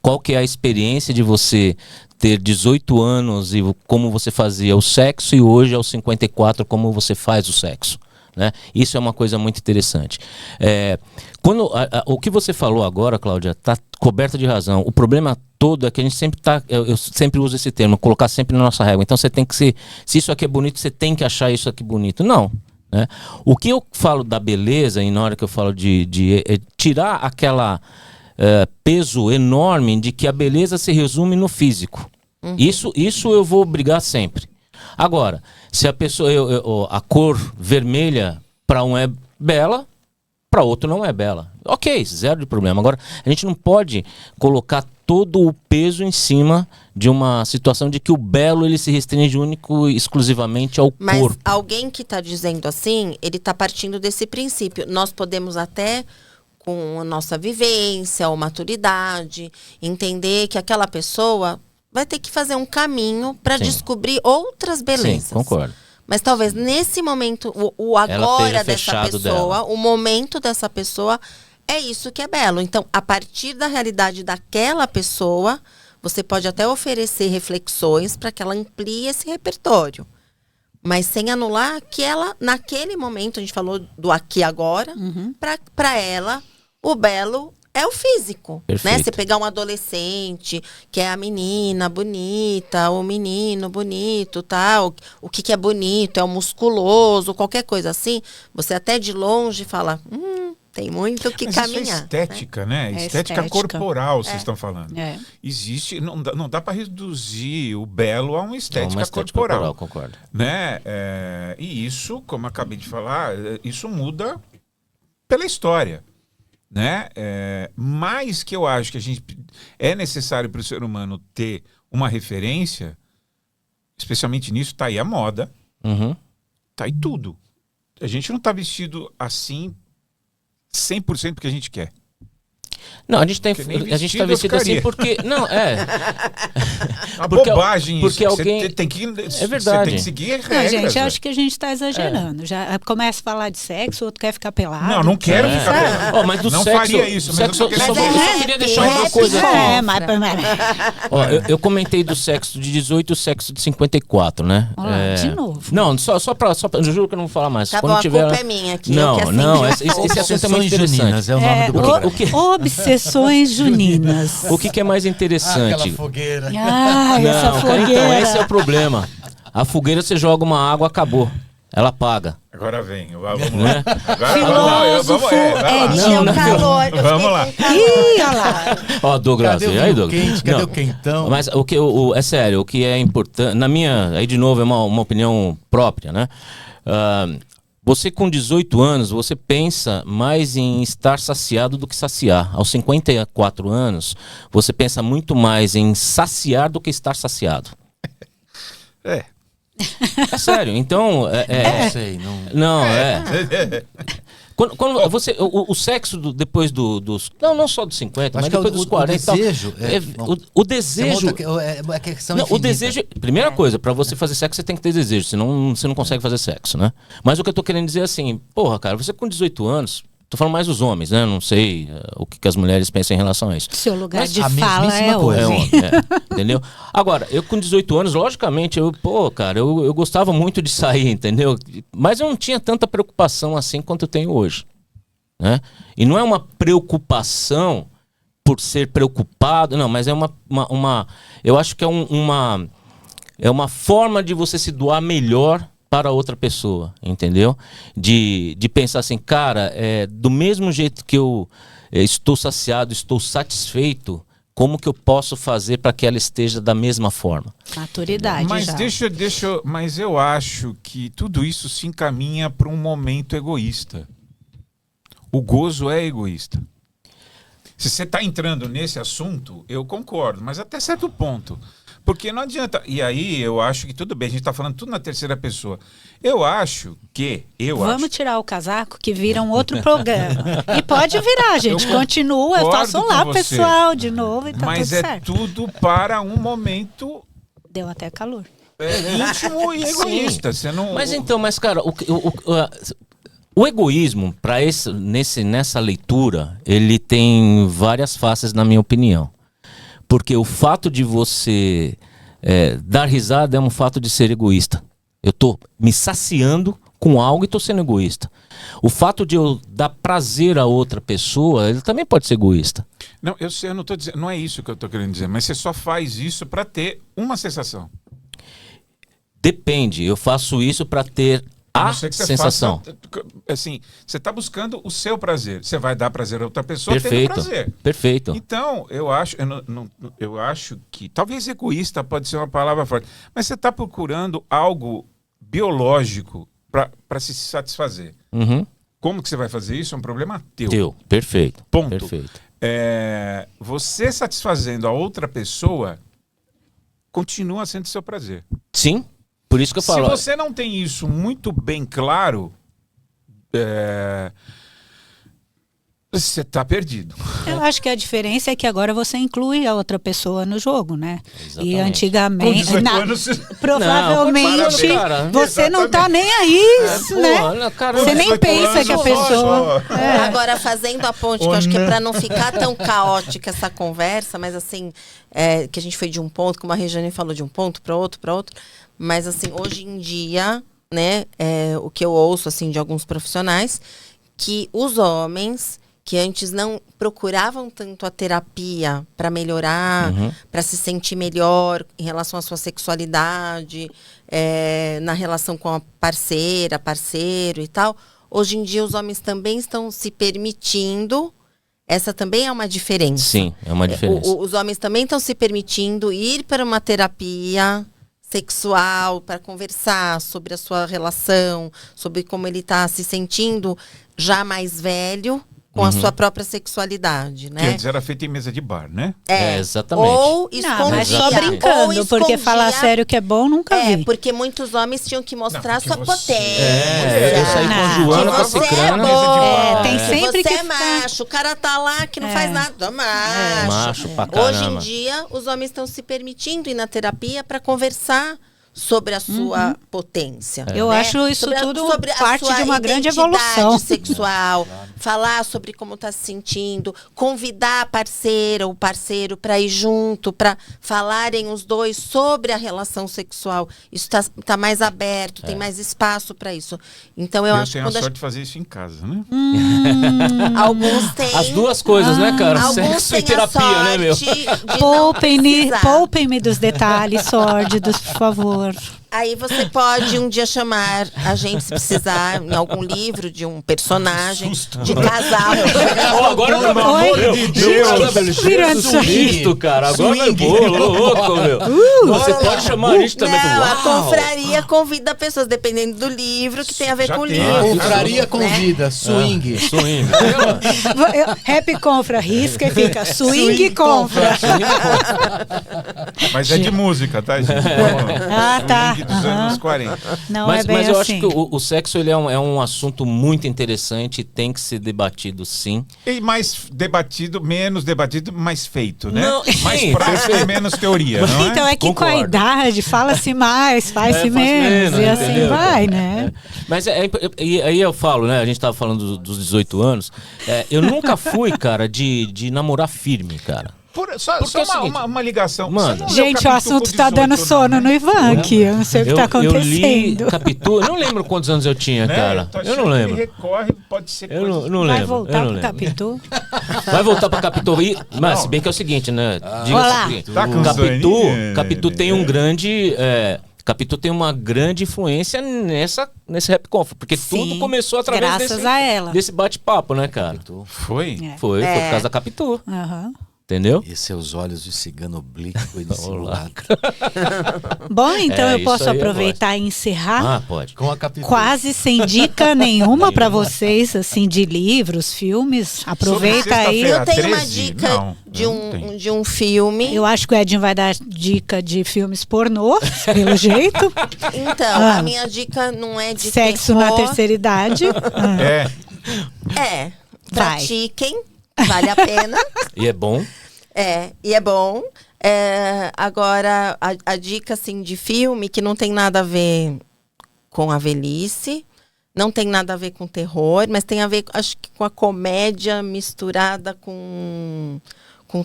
qual que é a experiência de você ter 18 anos e como você fazia o sexo, e hoje aos 54 como você faz o sexo, né? Isso é uma coisa muito interessante. O que você falou agora, Cláudia, está coberta de razão. O problema todo é que a gente sempre eu sempre uso esse termo, colocar sempre na nossa régua. Então você tem que se isso aqui é bonito, você tem que achar isso aqui bonito. Não, né? O que eu falo da beleza, e na hora que eu falo de tirar aquela peso enorme de que a beleza se resume no físico. Isso eu vou brigar sempre. Agora, se a pessoa, a cor vermelha para um é bela, para outro não é bela. Ok, zero de problema. Agora, a gente não pode colocar todo o peso em cima de uma situação de que o belo ele se restringe único e exclusivamente ao corpo. Mas alguém que está dizendo assim, ele está partindo desse princípio. Nós podemos até, com a nossa vivência ou maturidade, entender que aquela pessoa vai ter que fazer um caminho para descobrir outras belezas. Sim, concordo. Mas talvez nesse momento, o agora dessa pessoa, o momento dessa pessoa, é isso que é belo. Então, a partir da realidade daquela pessoa, você pode até oferecer reflexões para que ela amplie esse repertório. Mas sem anular que ela, naquele momento, a gente falou do aqui e agora, para ela, o belo é o físico, né? Você pegar um adolescente, que é a menina bonita, o menino bonito, tal, o que é bonito, é o musculoso, qualquer coisa assim, você até de longe fala, tem muito que caminhar. Isso é estética, né? Estética corporal, vocês estão falando. Existe, não dá para reduzir o belo a uma estética corporal. Concordo. Né? E isso, como eu acabei de falar, isso muda pela história. Né? Mais que eu acho que é necessário para o ser humano ter uma referência, especialmente nisso, está aí a moda, está aí tudo. A gente não está vestido assim 100% porque a gente quer. Não, a gente está vestido assim porque... Não, a bobagem porque isso. Alguém... Você tem que, é verdade. Você tem que seguir regras. Não, gente, acho que a gente está exagerando. Já começa a falar de sexo, o outro quer ficar pelado. Não quero ficar pelado. Mas do não sexo, faria isso. Mas eu só queria deixar uma coisa aqui. Eu comentei do sexo de 18 e o sexo de 54, né? De novo. Não, só pra eu juro que eu não vou falar mais. Tá Quando bom, tiver... a culpa é minha aqui. Não, esse assunto é muito interessante. É o nome do programa. Obsessões juninas. O que é mais interessante? Aquela fogueira. Essa fogueira. Então, esse é o problema. A fogueira, você joga uma água, acabou. Ela apaga. Agora vem. Vamos Né? Filósofo o calor. Vamos lá. Ih, olha lá. Ó, Douglas. Cadê o aí, Douglas? quente? Cadê o quentão? Mas é sério, o que é importante... Na minha... Aí, de novo, é uma opinião própria, né? Você com 18 anos, você pensa mais em estar saciado do que saciar. Aos 54 anos, você pensa muito mais em saciar do que estar saciado. É sério, então... Não sei, não... Quando você, o sexo depois dos... Não só dos 50, mas depois dos 40 o desejo... O desejo... É questão não, o desejo... Primeira coisa, pra você fazer sexo, você tem que ter desejo, senão você não consegue fazer sexo, né? Mas o que eu tô querendo dizer é assim, porra, cara, você com 18 anos... Tô falando mais dos homens, né? Não sei o que as mulheres pensam em relação a isso. Seu lugar de a fala mesmíssima coisa. É homem, entendeu? Agora, eu com 18 anos, logicamente, eu gostava muito de sair, entendeu? Mas eu não tinha tanta preocupação assim quanto eu tenho hoje, né? E não é uma preocupação por ser preocupado, não, mas é eu acho que é uma forma de você se doar melhor para outra pessoa, entendeu? De pensar assim, cara, do mesmo jeito que eu estou saciado, estou satisfeito como que eu posso fazer para que ela esteja da mesma forma? Maturidade Mas já. mas eu acho que tudo isso se encaminha para um momento egoísta. O gozo é egoísta. Se você está entrando nesse assunto, eu concordo, mas até certo ponto. Porque não adianta. E aí eu acho que tudo bem, a gente está falando tudo na terceira pessoa. Vamos tirar o casaco que vira um outro programa. E pode virar, gente. Continua, concordo façam lá, com você. pessoal, de novo e tá mas tudo é certo. tudo para um momento Deu até calor. íntimo e egoísta. Você não... Mas cara, o egoísmo, nessa leitura, ele tem várias faces, na minha opinião. Porque o fato de você dar risada é um fato de ser egoísta. Eu tô me saciando com algo e tô sendo egoísta. O fato de eu dar prazer a outra pessoa, ele também pode ser egoísta. Não, eu sei, eu não tô dizendo, não é isso que eu tô querendo dizer, mas você só faz isso para ter uma sensação. Depende, eu faço isso para ter a não ser que você sensação. faça, assim, você está buscando o seu prazer. Você vai dar prazer a outra pessoa Perfeito, tendo prazer. perfeito. Então, eu acho que talvez egoísta pode ser uma palavra forte, mas você está procurando algo biológico para se satisfazer. Uhum. Como que você vai fazer isso? É um problema teu. Teu, perfeito. Ponto. Perfeito. Você satisfazendo a outra pessoa continua sendo seu prazer. Sim, por isso que eu falo. Se você não tem isso muito bem claro, você está perdido. Eu acho que a diferença é que agora você inclui a outra pessoa no jogo, né? Exatamente. E antigamente, Com 18 anos, provavelmente, Não, cara. você não tá nem aí, né? Cara, Você nem pensa que a pessoa... Agora, fazendo a ponte, que eu acho que é para não ficar tão caótica essa conversa, mas assim, que a gente foi de um ponto, como a Regiane falou, de um ponto para outro, mas assim, hoje em dia, né, o que eu ouço assim de alguns profissionais, que os homens que antes não procuravam tanto a terapia para melhorar, para se sentir melhor em relação à sua sexualidade, na relação com a parceira, parceiro e tal, hoje em dia os homens também estão se permitindo. Essa também é uma diferença. Sim, é uma diferença. Os homens também estão se permitindo ir para uma terapia sexual, para conversar sobre a sua relação, sobre como ele está se sentindo já mais velho, com a sua própria sexualidade, né? Que antes era feito em mesa de bar, né? Exatamente. Ou Não, escondia. mas só Exatamente. brincando, ou porque escondia- falar sério que é bom, nunca vi. porque muitos homens tinham que mostrar Não, porque sua você- potência. Eu saí com a Não. Joana, com a Que você é Cicrana. bom, tem que sempre você que é ficar- macho, o cara tá lá que não faz nada, macho. Macho pra Hoje em caramba. dia, os homens estão se permitindo ir na terapia para conversar sobre a sua potência. Eu né? acho isso Sobre tudo sobre a parte sua de uma grande identidade evolução. sexual, falar sobre como está se sentindo, convidar a parceira ou parceiro para ir junto, para falarem os dois sobre a relação sexual. Isso tá mais aberto, tem mais espaço para isso. Então eu acho que tenho a quando sorte de fazer isso em casa, né? alguns têm As duas coisas, né, cara? alguns Sexo e têm a terapia, né, meu? sorte de não precisar. Poupem-me dos detalhes sórdidos, por favor. Aí você pode um dia chamar a gente, se precisar, em algum livro de um personagem de casal. Agora Oi? Virou isso aí. Cristo, cara. Agora é louco, meu. Você pode chamar a gente também. Não, a Uau. confraria convida pessoas, dependendo do livro, que tem a ver Já com o tem. livro. Confraria convida, swing. Swing. Happy Confra risca e fica Swing Confra. Mas é de música, tá, gente? Ah, tá. Swing dos anos 40. Não Mas, é bem mas eu assim. acho que o sexo ele é um assunto muito interessante e tem que ser debatido, sim. E mais debatido, menos debatido, mais feito, né? Não, mais sim, prático e menos teoria, não é? Então é que com a Concordo. idade fala-se mais, faz-se faz menos, e assim entendeu? vai, né? Mas e aí eu falo, né? A gente tava falando dos 18 anos. Eu nunca fui, cara, de namorar firme, cara. Só Porque é o seguinte, uma ligação. mano. Você não leu Gente, o capítulo assunto tá 18 dando não, sono né? no Ivan aqui, eu não sei o que tá Eu li acontecendo. Capitu, eu não lembro quantos anos eu tinha, Né? cara. tô Eu achando não que lembro. Ele recorre, pode ser Eu coisa- não Vai lembro. voltar eu não pro lembro. Capitu? Vai voltar pra Capitu. Mas se bem que é o seguinte, né? Olá. o seguinte, Tá com Capitu, soninho? Capitu tem um grande... Capitu tem uma grande influência nesse Rap Conf, porque tudo Sim, começou através graças a ela. desse bate-papo, né, cara? Foi? É. Foi por causa da Capitu. Aham. Entendeu? E seus olhos de cigano oblíquo e dissimulado. Bom, então eu isso posso aí eu aproveitar e encerrar. Ah, pode. Com a capivara. Quase sem dica nenhuma para vocês, assim, de livros, filmes. Aproveita aí. Sexta-feira Eu tenho uma 13? dica Não, de, eu não tenho. de um filme. Eu acho que o Edinho vai dar dica de filmes pornô, pelo jeito. Então, Ah. a minha dica não é de Sexo na terror. terceira idade. Ah, É, É, Vai. pratiquem, vale a pena. E é bom. E é bom. Agora, a dica assim, de filme que não tem nada a ver com a velhice, não tem nada a ver com terror, mas tem a ver, acho que com a comédia misturada com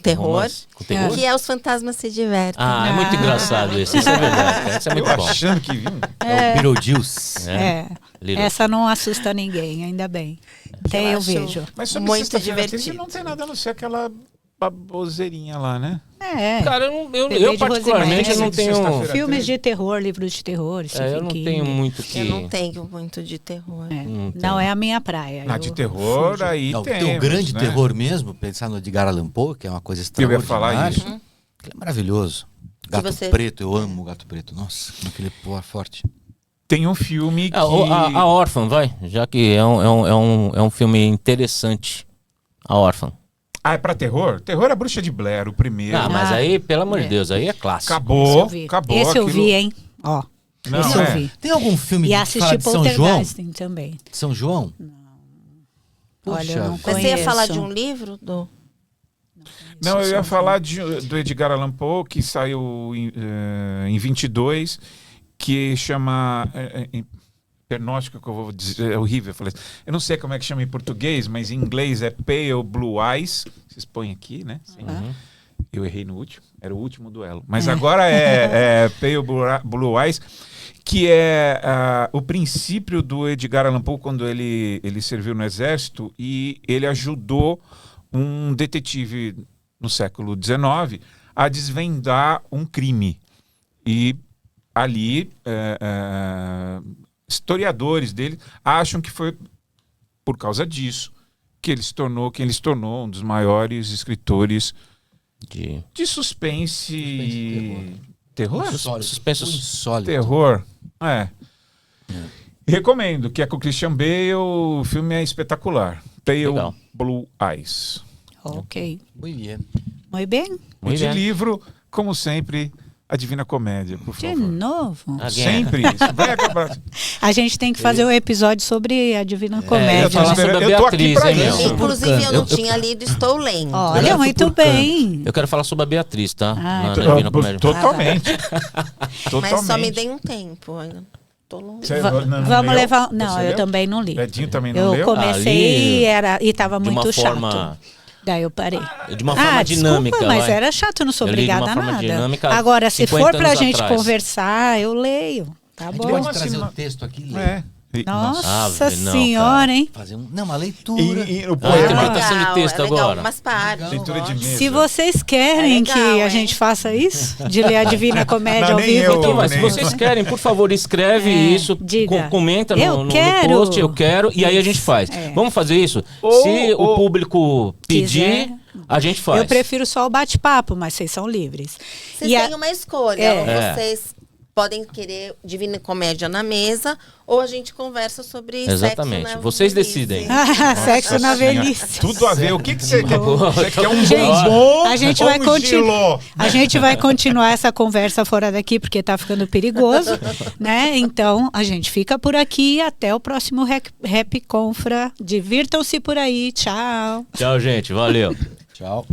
terror, Romance. Com terror? que é Os Fantasmas Se Divertem. Ah, é muito engraçado esse. Isso é verdade. Cara. Isso é eu muito bom. achando que viu. É o Beetlejuice. é. Little. Essa não assusta ninguém, ainda bem. Até eu acho- vejo. Mas sobre Muito Sexta-feira 13 divertido. não tem nada a não ser aquela baboseirinha lá, né? É. Cara, Bebê eu de particularmente Rosemary. não tenho. Sexta-feira. Filmes de terror, livros de terror, Eu Stephen não King. tenho muito que. Eu não tenho muito de terror. É. Não tem. Não é a minha praia. Ah, eu de terror, fujo. aí Não, tem. tem um grande terror mesmo, pensar no Edgar Allan Poe, que é uma coisa Eu ia extraordinária. falar isso. Que é maravilhoso. Gato você- Preto, eu amo o Gato Preto. Nossa, como aquele pô forte. Tem um filme que... A Órfã, vai. Já que é um filme interessante. A Órfã. Ah, é pra terror? Terror é Bruxa de Blair, o primeiro. Ah, mas Ah, aí, pelo amor de é. Deus, aí é clássico. Esse Acabou, eu vi. acabou. Esse eu aquilo- vi, hein? Ó. Não, esse eu é. vi. Tem algum filme E que fala assisti de São João? Poltergeist também. São João? Olha, eu não Mas você ia Conheço. falar de um livro? Não, eu ia falar do Edgar Allan Poe, que saiu em 22, que chama... Pernóstico, que eu vou dizer, é horrível. Eu não sei como é que chama em português, mas em inglês é Pale Blue Eyes. Vocês põem aqui, né? Sim. Eu errei no último, era o último duelo. Mas agora é Pale Blue Eyes, que é o princípio do Edgar Allan Poe quando ele serviu no exército e ele ajudou um detetive no século XIX a desvendar um crime. E ali historiadores dele acham que foi por causa disso que ele se tornou um dos maiores escritores de suspense e terror. Suspense. Insólito. Terror. Recomendo, que é com o Christian Bale, o filme é espetacular. Pale Legal. Blue Eyes. Ok. Muito bem. Muito bem. E de livro, como sempre, A Divina Comédia, por De favor. novo. Again. Sempre isso. Vai acabar. A gente tem que fazer um episódio sobre a Divina Eu Comédia. ia falar sobre a Eu tô aqui Beatriz, pra hein, isso. meu? Inclusive, eu não tinha lido, estou lendo. Olha, muito bem. Eu quero falar sobre a Beatriz, tá? Ah, Na Divina Comédia. Totalmente. Mas só me dei um tempo. Ainda tô longe. Você Vamos leu? levar. Não, Você eu leu? também não li. Edinho também não Eu leu? comecei Ali, e estava De uma muito chato. forma. Daí eu parei. De uma forma dinâmica. Desculpa, mas vai. era chato, eu não sou Eu li de uma obrigada a forma nada. dinâmica Agora, se 50 for pra anos gente atrás. conversar, eu leio. Tá A gente bom? pode Como trazer assim, o texto aqui e ler. É. Nossa Ave, não, senhora, cara. hein? Fazer uma leitura. O Ah, poema. interpretação de texto agora. Umas partes. Leitura de mesa. Se vocês querem É legal, que a hein? gente faça isso, de ler a Divina Comédia Não, ao nem vivo. eu, Então, mas se nem- vocês querem, por favor, escreve isso, diga. comenta Eu no quero. post, eu quero, e aí a gente faz. É. Vamos fazer isso? Ou- Se o público pedir, Quiser. a gente faz. Eu prefiro só o bate-papo, mas vocês são livres. Vocês E a- têm uma escolha. É. Ou vocês podem querer Divina Comédia na mesa, ou a gente conversa sobre Exatamente. sexo na Vocês velhice. decidem. Sexo na Nossa Senhora. velhice. Tudo a ver. O que você quer? Você quer um Gente, bombom a gente ou vai um continuar. giló? A gente vai continuar essa conversa fora daqui porque tá ficando perigoso, né? Então, a gente fica por aqui até o próximo Rap Confra. Divirtam-se por aí. Tchau. Tchau, gente. Valeu. Tchau.